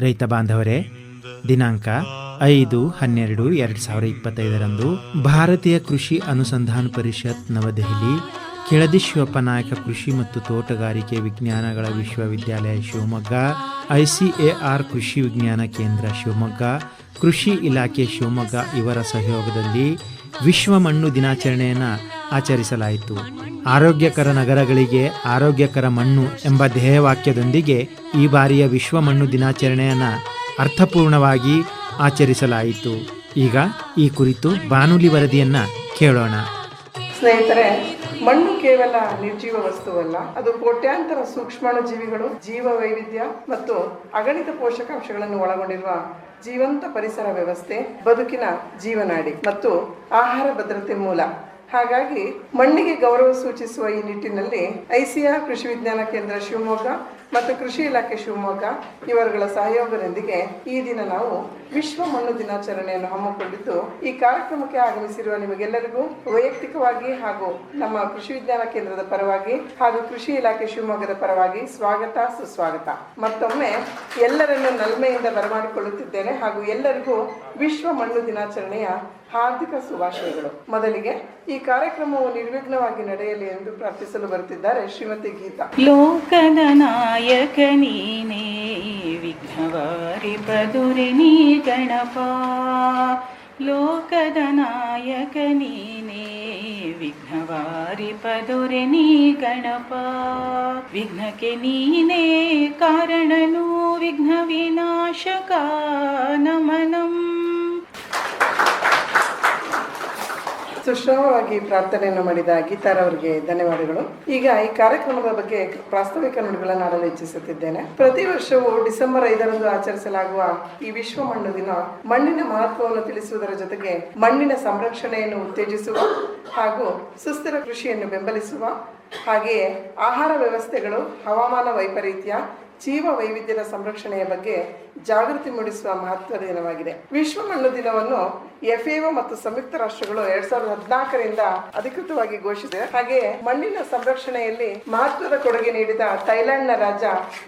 ರೈತ ಬಾಂಧವರೇ, ದಿನಾಂಕ 5/12/2025 ಭಾರತೀಯ ಕೃಷಿ ಅನುಸಂಧಾನ ಪರಿಷತ್ ನವದೆಹಲಿ, ಕೆಳದಿ ಶಿವಪ್ಪ ನಾಯಕ ಕೃಷಿ ಮತ್ತು ತೋಟಗಾರಿಕೆ ವಿಜ್ಞಾನಗಳ ವಿಶ್ವವಿದ್ಯಾಲಯ ಶಿವಮೊಗ್ಗ, ಐಸಿಎಆರ್ ಕೃಷಿ ವಿಜ್ಞಾನ ಕೇಂದ್ರ ಶಿವಮೊಗ್ಗ, ಕೃಷಿ ಇಲಾಖೆ ಶಿವಮೊಗ್ಗ ಇವರ ಸಹಯೋಗದಲ್ಲಿ ವಿಶ್ವ ಮಣ್ಣು ದಿನಾಚರಣೆಯನ್ನು ಆಚರಿಸಲಾಯಿತು. ಆರೋಗ್ಯಕರ ನಗರಗಳಿಗೆ ಆರೋಗ್ಯಕರ ಮಣ್ಣು ಎಂಬ ಧ್ಯೇಯವಾಕ್ಯದೊಂದಿಗೆ ಈ ಬಾರಿಯ ವಿಶ್ವ ಮಣ್ಣು ದಿನಾಚರಣೆಯನ್ನು ಅರ್ಥಪೂರ್ಣವಾಗಿ ಆಚರಿಸಲಾಯಿತು. ಈಗ ಈ ಕುರಿತು ಬಾನುಲಿ ವರದಿಯನ್ನು ಕೇಳೋಣ. ಸ್ನೇಹಿತರೆ, ಮಣ್ಣು ಕೇವಲ ನಿರ್ಜೀವ ವಸ್ತುವಲ್ಲ, ಅದು ಕೋಟ್ಯಾಂತರ ಸೂಕ್ಷ್ಮಾಣುಜೀವಿಗಳು, ಜೀವ ವೈವಿಧ್ಯ ಮತ್ತು ಅಗಣಿತ ಪೋಷಕಾಂಶಗಳನ್ನು ಒಳಗೊಂಡಿರುವ ಜೀವಂತ ಪರಿಸರ ವ್ಯವಸ್ಥೆ, ಬದುಕಿನ ಜೀವನಾಡಿ ಮತ್ತು ಆಹಾರ ಭದ್ರತೆ ಮೂಲ. ಹಾಗಾಗಿ ಮಣ್ಣಿಗೆ ಗೌರವ ಸೂಚಿಸುವ ಈ ನಿಟ್ಟಿನಲ್ಲಿ ಐಸಿಆರ್ ಕೃಷಿ ವಿಜ್ಞಾನ ಕೇಂದ್ರ ಶಿವಮೊಗ್ಗ ಮತ್ತು ಕೃಷಿ ಇಲಾಖೆ ಶಿವಮೊಗ್ಗ ಇವರುಗಳ ಸಹಯೋಗದೊಂದಿಗೆ ಈ ದಿನ ನಾವು ವಿಶ್ವ ಮಣ್ಣು ದಿನಾಚರಣೆಯನ್ನು ಹಮ್ಮಿಕೊಂಡಿದ್ದು, ಈ ಕಾರ್ಯಕ್ರಮಕ್ಕೆ ಆಗಮಿಸಿರುವ ನಿಮಗೆಲ್ಲರಿಗೂ ವೈಯಕ್ತಿಕವಾಗಿ ಹಾಗೂ ನಮ್ಮ ಕೃಷಿ ವಿಜ್ಞಾನ ಕೇಂದ್ರದ ಪರವಾಗಿ ಹಾಗೂ ಕೃಷಿ ಇಲಾಖೆ ಶಿವಮೊಗ್ಗದ ಪರವಾಗಿ ಸ್ವಾಗತ, ಸುಸ್ವಾಗತ. ಮತ್ತೊಮ್ಮೆ ಎಲ್ಲರನ್ನು ನಲ್ಮೆಯಿಂದ ಬರಮಾಡಿಕೊಳ್ಳುತ್ತಿದ್ದೇನೆ ಹಾಗೂ ಎಲ್ಲರಿಗೂ ವಿಶ್ವ ಮಣ್ಣು ದಿನಾಚರಣೆಯ ಹಾರ್ದಿಕ ಶುಭಾಶಯಗಳು. ಮೊದಲಿಗೆ ಈ ಕಾರ್ಯಕ್ರಮವು ನಿರ್ವಿಘ್ನವಾಗಿ ನಡೆಯಲಿ ಎಂದು ಪ್ರಾರ್ಥಿಸಲು ಬರುತ್ತಿದ್ದಾರೆ ಶ್ರೀಮತಿ ಗೀತಾ. ಲೋಕದ ನಾಯಕ ನೀನೇ, ವಿಘ್ನವಾರಿ ಪದುರಿ ನೀ ಗಣಪ. ಲೋಕದ ನಾಯಕ ನೀನೇ, ವಿಘ್ನವಾರಿ ಪದುರಿ ನೀ ಗಣಪ. ವಿಘ್ನಕ್ಕೆ ನೀನೇ ಕಾರಣನು, ವಿಘ್ನ ವಿನಾಶಕ ನಮನಂ. ಸುಶ್ರಾವವಾಗಿ ಪ್ರಾರ್ಥನೆಯನ್ನು ಮಾಡಿದ ಗೀತಾರವರಿಗೆ ಧನ್ಯವಾದಗಳು. ಈಗ ಈ ಕಾರ್ಯಕ್ರಮದ ಬಗ್ಗೆ ಪ್ರಾಸ್ತಾವಿಕ ನುಡಿಗಳನ್ನು ಆಡಲು ಇಚ್ಛಿಸುತ್ತಿದ್ದೇನೆ. ಪ್ರತಿ ವರ್ಷವೂ ಡಿಸೆಂಬರ್ 5ರಂದು ಆಚರಿಸಲಾಗುವ ಈ ವಿಶ್ವ ಮಣ್ಣು ದಿನ ಮಣ್ಣಿನ ಮಹತ್ವವನ್ನು ತಿಳಿಸುವುದರ ಜೊತೆಗೆ ಮಣ್ಣಿನ ಸಂರಕ್ಷಣೆಯನ್ನು ಉತ್ತೇಜಿಸುವ ಹಾಗೂ ಸುಸ್ಥಿರ ಕೃಷಿಯನ್ನು ಬೆಂಬಲಿಸುವ, ಹಾಗೆಯೇ ಆಹಾರ ವ್ಯವಸ್ಥೆಗಳು, ಹವಾಮಾನ ವೈಪರೀತ್ಯ, ಜೀವ ವೈವಿಧ್ಯದ ಸಂರಕ್ಷಣೆಯ ಬಗ್ಗೆ ಜಾಗೃತಿ ಮೂಡಿಸುವ ಮಹತ್ವದ ದಿನವಾಗಿದೆ. ವಿಶ್ವ ಮಣ್ಣು ದಿನವನ್ನು FAO ಮತ್ತು ಸಂಯುಕ್ತ ರಾಷ್ಟ್ರಗಳು 2014ರಿಂದ ಅಧಿಕೃತವಾಗಿ ಘೋಷಿಸಿದೆ. ಹಾಗೆಯೇ ಮಣ್ಣಿನ ಸಂರಕ್ಷಣೆಯಲ್ಲಿ ಮಹತ್ವದ ಕೊಡುಗೆ ನೀಡಿದ ಥೈಲ್ಯಾಂಡ್ನ ರಾಜ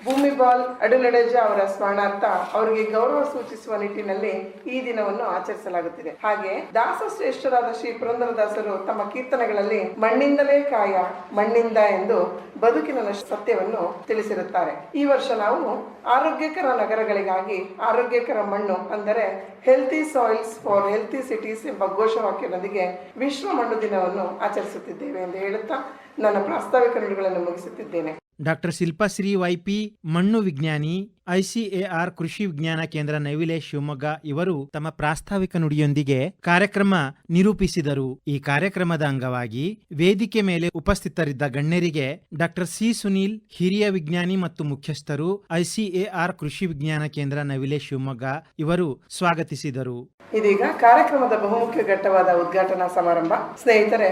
ಭೂಮಿಬಾಲ್ ಅಡುಲಡೆಜಾ ಅವರ ಸ್ಮರಣಾರ್ಥ ಅವರಿಗೆ ಗೌರವ ಸೂಚಿಸುವ ನಿಟ್ಟಿನಲ್ಲಿ ಈ ದಿನವನ್ನು ಆಚರಿಸಲಾಗುತ್ತಿದೆ. ಹಾಗೆ ದಾಸ ಶ್ರೇಷ್ಠರಾದ ಶ್ರೀ ಪುರಂದರದಾಸರು ತಮ್ಮ ಕೀರ್ತನೆಗಳಲ್ಲಿ ಮಣ್ಣಿಂದಲೇ ಕಾಯ ಮಣ್ಣಿಂದ ಎಂದು ಬದುಕಿನ ಸತ್ಯವನ್ನು ತಿಳಿಸಿರುತ್ತಾರೆ. ಈ ವರ್ಷ ನಾವು ಆರೋಗ್ಯಕರ ನಗರಗಳಿಗಾಗಿ ಆರೋಗ್ಯಕರ ಮಣ್ಣು ಅಂದರೆ healthy soils for healthy cities ಎಂಬ ಘೋಷವಾಕ್ಯದೊಂದಿಗೆ ವಿಶ್ವ ಮಣ್ಣು ದಿನವನ್ನು ಆಚರಿಸುತ್ತಿದ್ದೇವೆ ಎಂದು ಹೇಳುತ್ತಾ ನನ್ನ ಪ್ರಾಸ್ತಾವಿಕ ನುಡಿಗಳನ್ನು ಮುಗಿಸುತ್ತಿದ್ದೇನೆ. ಡಾಕ್ಟರ್ ಶಿಲ್ಪಾಶ್ರೀ ವೈಪಿ, ಮಣ್ಣು ವಿಜ್ಞಾನಿ, ಐಸಿಎಆರ್ ಕೃಷಿ ವಿಜ್ಞಾನ ಕೇಂದ್ರ ನವಿಲೆ ಶಿವಮೊಗ್ಗ ಇವರು ತಮ್ಮ ಪ್ರಾಸ್ತಾವಿಕ ನುಡಿಯೊಂದಿಗೆ ಕಾರ್ಯಕ್ರಮ ನಿರೂಪಿಸಿದರು. ಈ ಕಾರ್ಯಕ್ರಮದ ಅಂಗವಾಗಿ ವೇದಿಕೆ ಮೇಲೆ ಉಪಸ್ಥಿತರಿದ್ದ ಗಣ್ಯರಿಗೆ ಡಾಕ್ಟರ್ ಸಿ ಸುನೀಲ್, ಹಿರಿಯ ವಿಜ್ಞಾನಿ ಮತ್ತು ಮುಖ್ಯಸ್ಥರು, ಐಸಿಎಆರ್ ಕೃಷಿ ವಿಜ್ಞಾನ ಕೇಂದ್ರ ನವಿಲೆ ಶಿವಮೊಗ್ಗ ಇವರು ಸ್ವಾಗತಿಸಿದರು. ಇದೀಗ ಕಾರ್ಯಕ್ರಮದ ಬಹುಮುಖ್ಯ ಘಟ್ಟವಾದ ಉದ್ಘಾಟನಾ ಸಮಾರಂಭ. ಸ್ನೇಹಿತರೆ,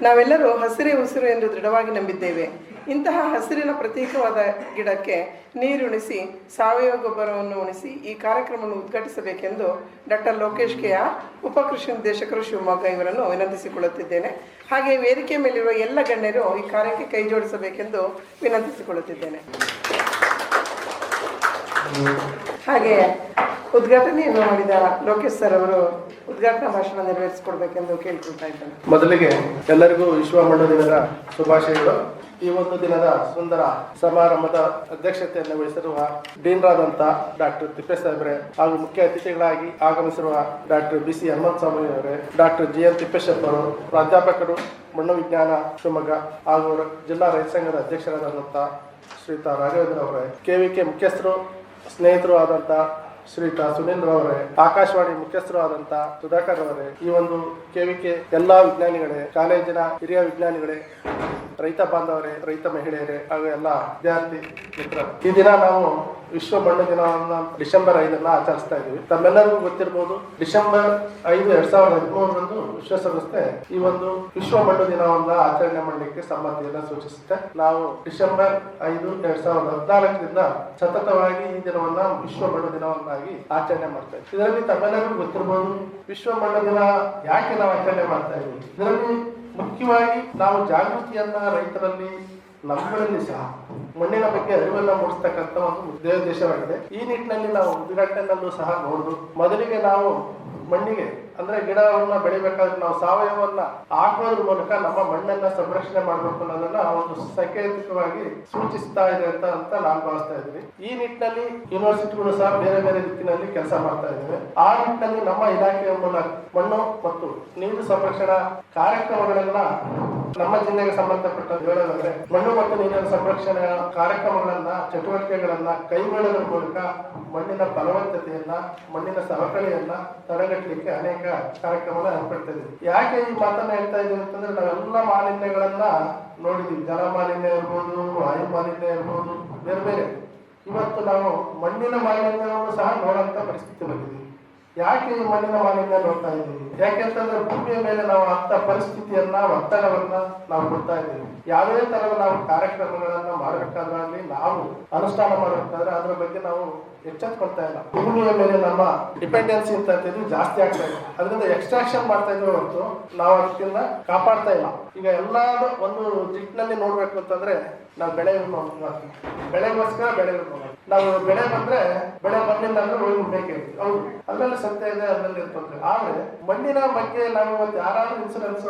ನಾವೆಲ್ಲರೂ ಹಸಿರೇ ಉಸಿರು ಎಂದು ದೃಢವಾಗಿ ನಂಬಿದ್ದೇವೆ. ಇಂತಹ ಹಸಿರಿನ ಪ್ರತೀಕವಾದ ಗಿಡಕ್ಕೆ ನೀರುಣಿಸಿ ಸಾವಯವ ಗೊಬ್ಬರವನ್ನು ಉಣಿಸಿ ಈ ಕಾರ್ಯಕ್ರಮವನ್ನು ಉದ್ಘಾಟಿಸಬೇಕೆಂದು ಡಾಕ್ಟರ್ ಲೋಕೇಶ್ ಕೆಆರ್, ಉಪಕೃಷಿ ನಿರ್ದೇಶಕರು ಶಿವಮೊಗ್ಗ ಇವರನ್ನು ವಿನಂತಿಸಿಕೊಳ್ಳುತ್ತಿದ್ದೇನೆ. ಹಾಗೆ ವೇದಿಕೆ ಮೇಲಿರುವ ಎಲ್ಲ ಗಣ್ಯರು ಈ ಕಾರ್ಯಕ್ಕೆ ಕೈ ಜೋಡಿಸಬೇಕೆಂದು ವಿನಂತಿಸಿಕೊಳ್ಳುತ್ತಿದ್ದೇನೆ. ಹಾಗೆ ಉದ್ಘಾಟನೆಯನ್ನು ಮಾಡಿದ ಲೋಕೇಶ್ ಸರ್ ಅವರು ಉದ್ಘಾಟನಾ ಭಾಷಣ ನೆರವೇರಿಸಿಕೊಡ್ಬೇಕೆಂದು ಕೇಳಿಕೊಳ್ತಾ ಇದ್ದೇನೆ. ಮೊದಲಿಗೆ ಎಲ್ಲರಿಗೂ ವಿಶ್ವ ಮಣ್ಣು ದಿನದ ಶುಭಾಶಯಗಳು. ಈ ಒಂದು ದಿನದ ಸುಂದರ ಸಮಾರಂಭದ ಅಧ್ಯಕ್ಷತೆಯನ್ನು ವಹಿಸಿರುವ ಡೀನ್ರಾದಂಥ ಡಾಕ್ಟರ್ ತಿಪ್ಪೇಶ್ ಸಾಹೇಬ್ರೆ ಹಾಗೂ ಮುಖ್ಯ ಅತಿಥಿಗಳಾಗಿ ಆಗಮಿಸಿರುವ ಡಾಕ್ಟರ್ BC ಹನುಮಂತ ಸ್ವಾಮಿ ಅವರೇ, ಡಾಕ್ಟರ್ GN ತಿಪ್ಪೇಶಪ್ಪ ಅವರು, ಪ್ರಾಧ್ಯಾಪಕರು ಮಣ್ಣು ವಿಜ್ಞಾನ ಶಿವಮೊಗ್ಗ ಹಾಗೂ ಜಿಲ್ಲಾ ರೈತ ಸಂಘದ ಅಧ್ಯಕ್ಷರಾದಂಥ ಶ್ರೀಯುತ ರಾಘವೇಂದ್ರ ಅವರೇ, KVK ಮುಖ್ಯಸ್ಥರು ಸ್ನೇಹಿತರು ಆದಂಥ ಶ್ರೀಯುತ ಸುನೀಲ್ ರವರೇ, ಆಕಾಶವಾಣಿ ಮುಖ್ಯಸ್ಥರು ಆದಂಥ ಸುಧಾಕರ್ ಅವರೇ, ಈ ಒಂದು KVK ಎಲ್ಲಾ ವಿಜ್ಞಾನಿಗಳೇ, ಕಾಲೇಜಿನ ಹಿರಿಯ ವಿಜ್ಞಾನಿಗಳೇ, ರೈತ ಬಾಂಧವರೇ, ರೈತ ಮಹಿಳೆಯರೇ ಹಾಗೂ ಎಲ್ಲ ವಿದ್ಯಾರ್ಥಿ ಮಿತ್ರರು, ಈ ದಿನ ನಾವು ವಿಶ್ವ ಮಣ್ಣು ದಿನವನ್ನು ಡಿಸೆಂಬರ್ 5 ಆಚರಿಸ್ತಾ ಇದ್ದೀವಿ. ತಮ್ಮೆಲ್ಲರಿಗೂ ಗೊತ್ತಿರಬಹುದು, ಡಿಸೆಂಬರ್ 5, 2013ರಂದು ವಿಶ್ವಸಂಸ್ಥೆ ಈ ಒಂದು ವಿಶ್ವ ಮಣ್ಣು ದಿನವನ್ನು ಆಚರಣೆ ಮಾಡಲಿಕ್ಕೆ ಸಮ್ಮತಿಯನ್ನು ಸೂಚಿಸುತ್ತೆ. ನಾವು ಡಿಸೆಂಬರ್ 5, 2014ರಿಂದ ಸತತವಾಗಿ ಈ ದಿನವನ್ನ ವಿಶ್ವ ಮಣ್ಣು ದಿನವನ್ನಾಗಿ ಆಚರಣೆ ಮಾಡ್ತಾ ಇದ್ದೀವಿ. ಇದರಲ್ಲಿ ತಮ್ಮೆಲ್ಲರಿಗೂ ಗೊತ್ತಿರಬಹುದು, ವಿಶ್ವ ಮಣ್ಣು ದಿನ ಯಾಕೆ ನಾವು ಆಚರಣೆ ಮಾಡ್ತಾ ಇದ್ದೀವಿ. ಇದರಲ್ಲಿ ಮುಖ್ಯವಾಗಿ ನಾವು ಜಾಗೃತಿಯನ್ನ ರೈತರಲ್ಲಿ ನಮ್ಮಗಳಲ್ಲಿ ಸಹ ಮಣ್ಣಿನ ಬಗ್ಗೆ ಅರಿವನ್ನು ಮೂಡಿಸ್ತಕ್ಕಂಥ ಒಂದು ಉದ್ದೇಶವಾಗಿದೆ. ಈ ನಿಟ್ಟಿನಲ್ಲಿ ನಾವು ಉದ್ಘಾಟನೆಯಲ್ಲೂ ಸಹ ನೋಡುದು, ಮೊದಲಿಗೆ ನಾವು ಮಣ್ಣಿಗೆ ಅಂದ್ರೆ ಗಿಡವನ್ನ ಬೆಳಿಬೇಕಾದ್ರೆ ನಾವು ಸಾವಯವನ್ನ ಹಾಕೋದ್ರ ಮೂಲಕ ನಮ್ಮ ಮಣ್ಣನ್ನ ಸಂರಕ್ಷಣೆ ಮಾಡಬೇಕು ಅನ್ನೋದನ್ನ ಒಂದು ಸಾಂಕೇತಿಕವಾಗಿ ಸೂಚಿಸ್ತಾ ಇದೆ ಅಂತ ನಾನು ಭಾವಿಸ್ತಾ ಇದ್ದೀನಿ. ಈ ನಿಟ್ಟಿನಲ್ಲಿ ಯೂನಿವರ್ಸಿಟಿಗಳು ಸಹ ಬೇರೆ ಬೇರೆ ದಿಕ್ಕಿನಲ್ಲಿ ಕೆಲಸ ಮಾಡ್ತಾ ಇದ್ದೇವೆ. ಆ ನಿಟ್ಟಿನಲ್ಲಿ ನಮ್ಮ ಇಲಾಖೆಯ ಮೂಲಕ ಮಣ್ಣು ಮತ್ತು ನೀರು ಸಂರಕ್ಷಣಾ ಕಾರ್ಯಕ್ರಮಗಳನ್ನ ನಮ್ಮ ಜಿಲ್ಲೆಗೆ ಸಂಬಂಧಪಟ್ಟ ಹೇಳೋದಾದ್ರೆ ಮಣ್ಣು ಮತ್ತು ನೀರಿನ ಸಂರಕ್ಷಣೆ ಕಾರ್ಯಕ್ರಮಗಳನ್ನ ಚಟುವಟಿಕೆಗಳನ್ನ ಕೈಗೊಳ್ಳೋದ್ರ ಮೂಲಕ ಮಣ್ಣಿನ ಫಲವತ್ತತೆಯನ್ನ ಮಣ್ಣಿನ ಸವಕಳಿಯನ್ನ ತಡೆಗಟ್ಟಲಿಕ್ಕೆ ಅನೇಕ ಕಾರ್ಯಕ್ರಮಗಳನ್ನ ಏರ್ಪಡ್ತಾ ಇದ್ದೀವಿ. ಯಾಕೆ ಈ ಮಾತನ್ನ ಹೇಳ್ತಾ ಇದ್ದೀವಿ ಅಂತಂದ್ರೆ ನಾವೆಲ್ಲ ಮಾಲಿನ್ಯಗಳನ್ನ ನೋಡಿದೀವಿ. ಜಲ ಮಾಲಿನ್ಯ ಇರ್ಬೋದು, ವಾಯು ಮಾಲಿನ್ಯ ಇರ್ಬೋದು, ಬೇರೆ ಬೇರೆ. ಇವತ್ತು ನಾವು ಮಣ್ಣಿನ ಮಾಲಿನ್ಯವನ್ನು ಸಹ ನೋಡುವಂತ ಪರಿಸ್ಥಿತಿ ಬಂದಿದೆ. ಯಾಕೆ ಈ ಮಣ್ಣಿನ ಮಾಲಿನ್ಯ ನೋಡ್ತಾ ಇದ್ದೀವಿ? ಯಾಕೆಂತಂದ್ರೆ ಭೂಮಿಯ ಮೇಲೆ ನಾವು ಅಂತ ಪರಿಸ್ಥಿತಿಯನ್ನ ಒತ್ತಡವನ್ನ ನಾವು ಕೊಡ್ತಾ ಇದ್ದೀವಿ. ಯಾವುದೇ ತರದ ನಾವು ಕಾರ್ಯಕ್ರಮಗಳನ್ನ ಮಾಡಬೇಕಾದ್ರಲ್ಲಿ ನಾವು ಅನುಷ್ಠಾನ ಮಾಡಬೇಕಾದ್ರೆ ಅದ್ರ ಬಗ್ಗೆ ನಾವು ಎಚ್ಚೆತ್ಕೊಳ್ತಾ ಇಲ್ಲ. ಭೂಮಿಯ ಮೇಲೆ ನಮ್ಮ ಡಿಪೆಂಡೆನ್ಸಿ ಅಂತ ಜಾಸ್ತಿ ಆಗ್ತಾ ಇದೆ. ಅದರಿಂದ ಎಕ್ಸ್ಟ್ರಾಕ್ಷನ್ ಮಾಡ್ತಾ ಇದ್ದೀವಿ ಹೊರತು ನಾವು ಅದಕ್ಕಿಂತ ಕಾಪಾಡ್ತಾ ಇಲ್ಲ. ಈಗ ಎಲ್ಲಾರು ಒಂದು ನಿಟ್ಟಿನಲ್ಲಿ ನೋಡ್ಬೇಕು ಅಂತಂದ್ರೆ ನಾವು ಬೆಳೆ ಬೆಳೆಗೋಸ್ಕರ ಬೆಳೆ ನಾವು ಬೆಳೆ ಬಂದ್ರೆ ಬೆಳೆ ಬಂದಿಲ್ಲ ಅಂದ್ರೆ ಉಳಿದು ಬೇಕೇ. ಹೌದು, ಅದ್ರಲ್ಲಿ ಸತ್ಯ ಇದೆ, ಅದ್ರಲ್ಲಿ ತೊಂದರೆ. ಆದ್ರೆ ಮಣ್ಣಿನ ಬಗ್ಗೆ ನಾವು ಇವತ್ತು ಯಾರಾದ್ರೂ ಇನ್ಸೂರೆನ್ಸ್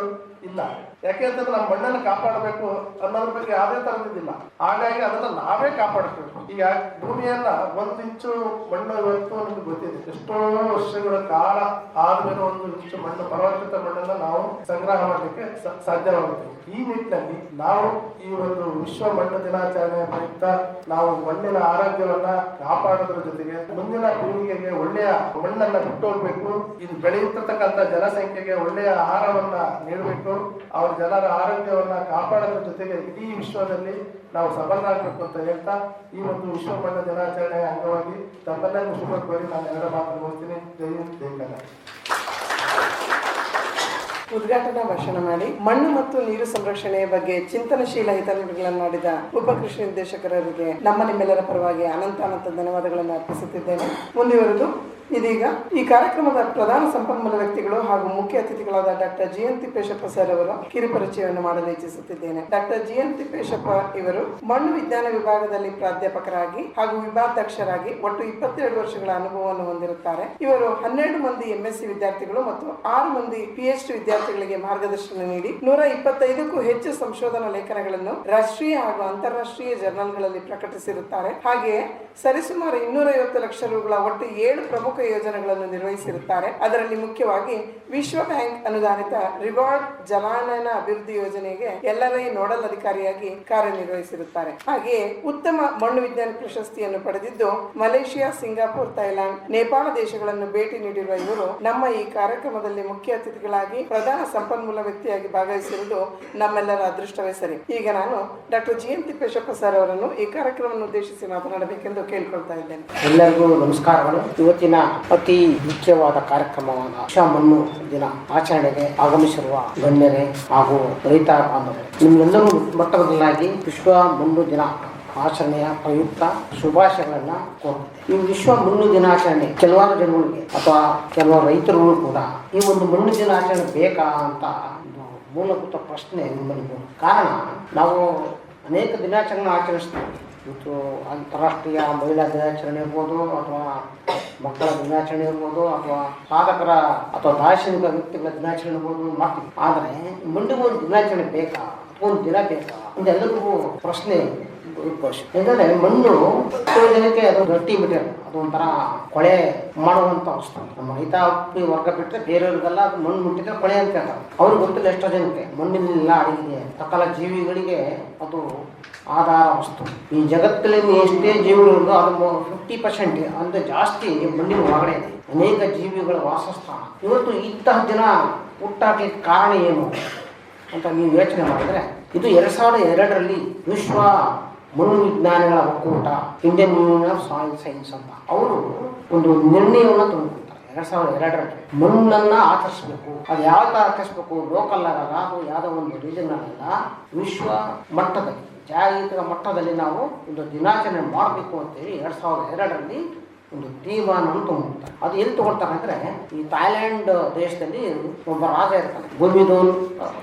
ಇಲ್ಲ. ಯಾಕೆ ಅಂತಂದ್ರೆ ನಮ್ಮ ಮಣ್ಣನ್ನು ಕಾಪಾಡಬೇಕು ಅನ್ನೋದ್ರ ಬಗ್ಗೆ ಯಾವುದೇ ತರದಿಲ್ಲ. ಹಾಗಾಗಿ ಅದನ್ನ ನಾವೇ ಕಾಪಾಡಬೇಕು. ಈಗ ಭೂಮಿಯನ್ನ 1 ಇಂಚು ಮಣ್ಣು ಇವತ್ತು ನಮ್ಗೆ ಗೊತ್ತಿದೆ. ಎಷ್ಟೋ ವರ್ಷಗಳ ಕಾಲ ಆದ್ಮೇಲೆ 1 ಇಂಚು ಮಣ್ಣು, ಫಲವತ್ತತೆ ಮಣ್ಣನ್ನ ನಾವು ಸಂಗ್ರಹ ಮಾಡಲಿಕ್ಕೆ ಸಾಧ್ಯವಾಗುತ್ತೆ. ಈ ನಿಟ್ಟಿನಲ್ಲಿ ನಾವು ಈ ಒಂದು ವಿಶ್ವ ಮಣ್ಣು ದಿನಾಚರಣೆಯ ಪ್ರಯುಕ್ತ ನಾವು ಮಣ್ಣಿನ ಆರೋಗ್ಯವನ್ನ ಕಾಪಾಡೋದ್ರ ಜೊತೆಗೆ ಮುಂದಿನ ಪೀಳಿಗೆಗೆ ಒಳ್ಳೆಯ ಮಣ್ಣನ್ನ ಬಿಟ್ಟು ಹೋಗ್ಬೇಕು. ಇದು ಬೆಳೆಯುತ್ತಿರ್ತಕ್ಕಂಥ ಜನಸಂಖ್ಯೆಗೆ ಒಳ್ಳೆಯ ಆಹಾರವನ್ನ ನೀಡಬೇಕು. ಅವ್ರ ಜನರ ಆರೋಗ್ಯವನ್ನ ಕಾಪಾಡೋದ್ರ ಜೊತೆಗೆ ಇಡೀ ವಿಶ್ವದಲ್ಲಿ ನಾವು ಸಬಲರಾಗಬೇಕು ಅಂತ ಹೇಳ್ತಾ ಈ ಒಂದು ವಿಶ್ವ ಮಣ್ಣು ದಿನಾಚರಣೆಯ ಅಂಗವಾಗಿ ತಮ್ಮೆಲ್ಲರಿಗೂ ಶುಭ ಕೋರಿ ನಾನು 2 ಮಾತು ಮುಗಿಸ್ತೀನಿ. ಜೈ ಹಿಂದ್, ಜೈ ಕನ್ನಡ. ಉದ್ಘಾಟನಾ ಭಾಷಣ ಮಾಡಿ ಮಣ್ಣು ಮತ್ತು ನೀರು ಸಂರಕ್ಷಣೆಯ ಬಗ್ಗೆ ಚಿಂತನಶೀಲ ಹಿತನುಡಿಗಳನ್ನಾಡಿದ ಉಪಕೃಷಿ ನಿರ್ದೇಶಕರಿಗೆ ನಮ್ಮ ನಿಮ್ಮೆಲ್ಲರ ಪರವಾಗಿ ಅನಂತ ಧನ್ಯವಾದಗಳನ್ನು ಅರ್ಪಿಸುತ್ತಿದ್ದೇನೆ. ಮುಂದುವರೆದು ಇದೀಗ ಈ ಕಾರ್ಯಕ್ರಮದ ಪ್ರಧಾನ ಸಂಪನ್ಮೂಲ ವ್ಯಕ್ತಿಗಳು ಹಾಗೂ ಮುಖ್ಯ ಅತಿಥಿಗಳಾದ ಡಾಕ್ಟರ್ GN ತಿಪ್ಪೇಶಪ್ಪ ಸರ್ ಅವರ ಕಿರುಪರಿಚಯವನ್ನು ಮಾಡಲು ಇಚ್ಛಿಸುತ್ತಿದ್ದೇನೆ. ಡಾಕ್ಟರ್ GN ತಿಪ್ಪೇಶಪ್ಪ ಇವರು ಮಣ್ಣು ವಿಜ್ಞಾನ ವಿಭಾಗದಲ್ಲಿ ಪ್ರಾಧ್ಯಾಪಕರಾಗಿ ಹಾಗೂ ವಿಭಾಗಾಧ್ಯಕ್ಷರಾಗಿ ಒಟ್ಟು 22 ವರ್ಷಗಳ ಅನುಭವವನ್ನು ಹೊಂದಿರುತ್ತಾರೆ. ಇವರು 12 ಮಂದಿ MSc ವಿದ್ಯಾರ್ಥಿಗಳು ಮತ್ತು 6 ಮಂದಿ PhD ವಿದ್ಯಾರ್ಥಿಗಳಿಗೆ ಮಾರ್ಗದರ್ಶನ ನೀಡಿ 125ಕ್ಕೂ ಹೆಚ್ಚು ಸಂಶೋಧನಾ ಲೇಖನಗಳನ್ನು ರಾಷ್ಟ್ರೀಯ ಹಾಗೂ ಅಂತಾರಾಷ್ಟ್ರೀಯ ಜರ್ನಲ್ಗಳಲ್ಲಿ ಪ್ರಕಟಿಸಿರುತ್ತಾರೆ. ಹಾಗೆಯೇ ಸರಿಸುಮಾರು 250 ಲಕ್ಷ ರೂಗಳ ಒಟ್ಟು 7 ಪ್ರಮುಖ ಯೋಜನೆಗಳನ್ನು ನಿರ್ವಹಿಸಿರುತ್ತಾರೆ. ಅದರಲ್ಲಿ ಮುಖ್ಯವಾಗಿ ವಿಶ್ವ ಬ್ಯಾಂಕ್ ಅನುದಾನಿತ ರಿವಾರ್ಡ್ ಜಲಾನಯನ ಅಭಿವೃದ್ಧಿ ಯೋಜನೆಗೆ LRI ನೋಡಲ್ ಅಧಿಕಾರಿಯಾಗಿ ಕಾರ್ಯನಿರ್ವಹಿಸಿರುತ್ತಾರೆ. ಹಾಗೆಯೇ ಉತ್ತಮ ಮಣ್ಣು ವಿಜ್ಞಾನ ಪ್ರಶಸ್ತಿಯನ್ನು ಪಡೆದಿದ್ದು ಮಲೇಷಿಯಾ, ಸಿಂಗಾಪುರ್, ಥೈಲ್ಯಾಂಡ್, ನೇಪಾಳ ದೇಶಗಳನ್ನು ಭೇಟಿ ನೀಡಿರುವ ಇವರು ನಮ್ಮ ಈ ಕಾರ್ಯಕ್ರಮದಲ್ಲಿ ಮುಖ್ಯ ಅತಿಥಿಗಳಾಗಿ ಪ್ರಧಾನ ಸಂಪನ್ಮೂಲ ವ್ಯಕ್ತಿಯಾಗಿ ಭಾಗವಹಿಸಿರುವುದು ನಮ್ಮೆಲ್ಲರ ಅದೃಷ್ಟವೇ ಸರಿ. ಈಗ ನಾನು ಡಾಕ್ಟರ್ GN ತಿಪ್ಪೇಶಪ್ಪ ಸರ್ ಅವರನ್ನು ಈ ಕಾರ್ಯಕ್ರಮವನ್ನು ಉದ್ದೇಶಿಸಿ ಮಾತನಾಡಬೇಕೆಂದು ಕೇಳ್ಕೊಳ್ತಾ ಇದ್ದೇನೆ. ಎಲ್ಲರಿಗೂ ನಮಸ್ಕಾರಗಳು. ಇವತ್ತಿನ ಅತಿ ಮುಖ್ಯವಾದ ಕಾರ್ಯಕ್ರಮವಾದ ವಿಶ್ವ ಮಣ್ಣು ದಿನ ಆಚರಣೆಗೆ ಆಗಮಿಸಿರುವ ಗಣ್ಯರೇ ಹಾಗೂ ರೈತ ಬಾಂಧವರೇ, ನಿಮ್ಮೆಲ್ಲರೂ ಮೊಟ್ಟಮೊದಲಾಗಿ ವಿಶ್ವ ಮಣ್ಣು ದಿನ ಆಚರಣೆಯ ಪ್ರಯುಕ್ತ ಶುಭಾಶಯಗಳನ್ನ ಕೋರುತ್ತೇವೆ. ಈ ವಿಶ್ವ ಮಣ್ಣು ದಿನಾಚರಣೆ ಕೆಲವಾರು ಜನಗಳಿಗೆ ಅಥವಾ ಕೆಲವು ರೈತರು ಕೂಡ ಈ ಒಂದು ಮಣ್ಣು ದಿನಾಚರಣೆ ಬೇಕಾ ಅಂತ ಒಂದು ಮೂಲಭೂತ ಪ್ರಶ್ನೆ ನಿಮ್ಮಲ್ಲಿ. ಕಾರಣ ನಾವು ಅನೇಕ ದಿನಾಚರಣೆ ಆಚರಿಸ್ತೀವಿ. ಇವತ್ತು ಅಂತಾರಾಷ್ಟ್ರೀಯ ಮಹಿಳಾ ದಿನಾಚರಣೆ ಇರ್ಬೋದು, ಅಥವಾ ಮಕ್ಕಳ ದಿನಾಚರಣೆ ಇರ್ಬೋದು, ಅಥವಾ ಸಾಧಕರ ಅಥವಾ ದಾರ್ಶನಿಕ ವ್ಯಕ್ತಿಗಳ ದಿನಾಚರಣೆ ಇರ್ಬೋದು ಮಾಡ್ತೀವಿ. ಆದರೆ ಮಣ್ಣಿಗೆ ಒಂದು ದಿನಾಚರಣೆ ಬೇಕಾ ಅಥವಾ ಒಂದು ದಿನ ಬೇಕಾ ಇದೆಲ್ಲರಿಗೂ ಪ್ರಶ್ನೆ ಯಾಕಂದ್ರೆ ಮಣ್ಣು ಜನಕ್ಕೆ ಅದು ಗಟ್ಟಿ ಮೆಟೀರಿಯಲ್, ಅದು ಒಂಥರ ಕೊಳೆ ಮಾಡುವಂತ ವಸ್ತು. ನಮ್ಮ ರೈತಾಪಿ ವರ್ಗ ಬಿಟ್ಟರೆ ಬೇರೆಯವ್ರಿಗೆಲ್ಲ ಅದು ಮಣ್ಣು ಮುಟ್ಟಿದ್ರೆ ಕೊಳೆ ಅಂತ ಹೇಳ್ತಾರೆ. ಅವ್ರಿಗೆ ಗೊತ್ತಿಲ್ಲ ಎಷ್ಟೋ ಜನಕ್ಕೆ ಮಣ್ಣಿನೆಲ್ಲ ಅಡಗಿದೆ. ಸಕಲ ಜೀವಿಗಳಿಗೆ ಅದು ಆಧಾರ ವಸ್ತು. ಈ ಜಗತ್ತಿನಲ್ಲಿ ಎಷ್ಟೇ ಜೀವಿಗಳಿಂದೋ ಅದು 50% ಅಂದ್ರೆ ಜಾಸ್ತಿ ಮಣ್ಣಿನ ಒಳಗಡೆ ಇದೆ. ಅನೇಕ ಜೀವಿಗಳ ವಾಸಸ್ಥಾನ. ಇವತ್ತು ಇಂತಹ ದಿನ ಹುಟ್ಟಾಕಲಿಕ್ಕೆ ಕಾರಣ ಏನು ಅಂತ ನೀವು ಯೋಚನೆ ಮಾಡಿದ್ರೆ, ಇದು 2002ರಲ್ಲಿ ವಿಶ್ವ ಮಣ್ಣು ವಿಜ್ಞಾನಿಗಳ ಒಕ್ಕೂಟ, Indian union of soil science ಅಂತ ಅವರು ಒಂದು ನಿರ್ಣಯವನ್ನು ತೆಗೆದುಕೊಳ್ತಾರೆ 2002ರಲ್ಲಿ. ಮಣ್ಣನ್ನ ಆಚರಿಸಬೇಕು. ಅದು ಯಾವ ತರ ಆಚರಿಸಬೇಕು? ಲೋಕಲ್ ಆಗಲ್ಲ, ಅದು ಯಾವುದೋ ಒಂದು ರೀಜನ್ ಆಗಲ್ಲ, ವಿಶ್ವ ಮಟ್ಟದಲ್ಲಿ ಜಾಗತಿಕ ಮಟ್ಟದಲ್ಲಿ ನಾವು ಒಂದು ದಿನಾಚರಣೆ ಮಾಡಬೇಕು ಅಂತೇಳಿ 2002ರಲ್ಲಿ ಒಂದು ತೀರ್ಮಾನವನ್ನು ತಗೊಂಡ್ತಾರೆ. ಅದು ಎಲ್ಲಿ ತಗೊಳ್ತಾರೆ ಅಂದ್ರೆ ಈ ಥಾಯ್ಲೆಂಡ್ ದೇಶದಲ್ಲಿ ಒಬ್ಬ ರಾಜ ಇರ್ತಾನೆ, ಗುಮಿದೋನ್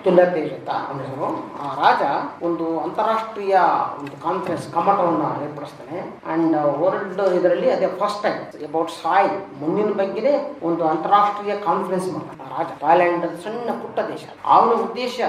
ತುಲ್ಯತೇಜ್ ಅಂತ ಹೆಸರು. ಆ ರಾಜ ಒಂದು ಅಂತಾರಾಷ್ಟ್ರೀಯ ಒಂದು ಕಾನ್ಫರೆನ್ಸ್ ಕಮ್ಮಟವನ್ನು ಏರ್ಪಡಿಸ್ತಾನೆ. ಅಂಡ್ ವರ್ಲ್ಡ್ ಇದರಲ್ಲಿ ಅದೇ ಫಸ್ಟ್ ಟೈಮ್ ಅಬೌಟ್ ಸಾಯಿಲ್, ಮಣ್ಣಿನ ಬಗ್ಗೆನೇ ಒಂದು ಅಂತಾರಾಷ್ಟ್ರೀಯ ಕಾನ್ಫರೆನ್ಸ್ ಮಾಡ್ತಾನೆ ಆ ರಾಜ. ಥಾಯ್ಲೆಂಡ್ ಸಣ್ಣ ಪುಟ್ಟ ದೇಶ. ಅವನ ಉದ್ದೇಶ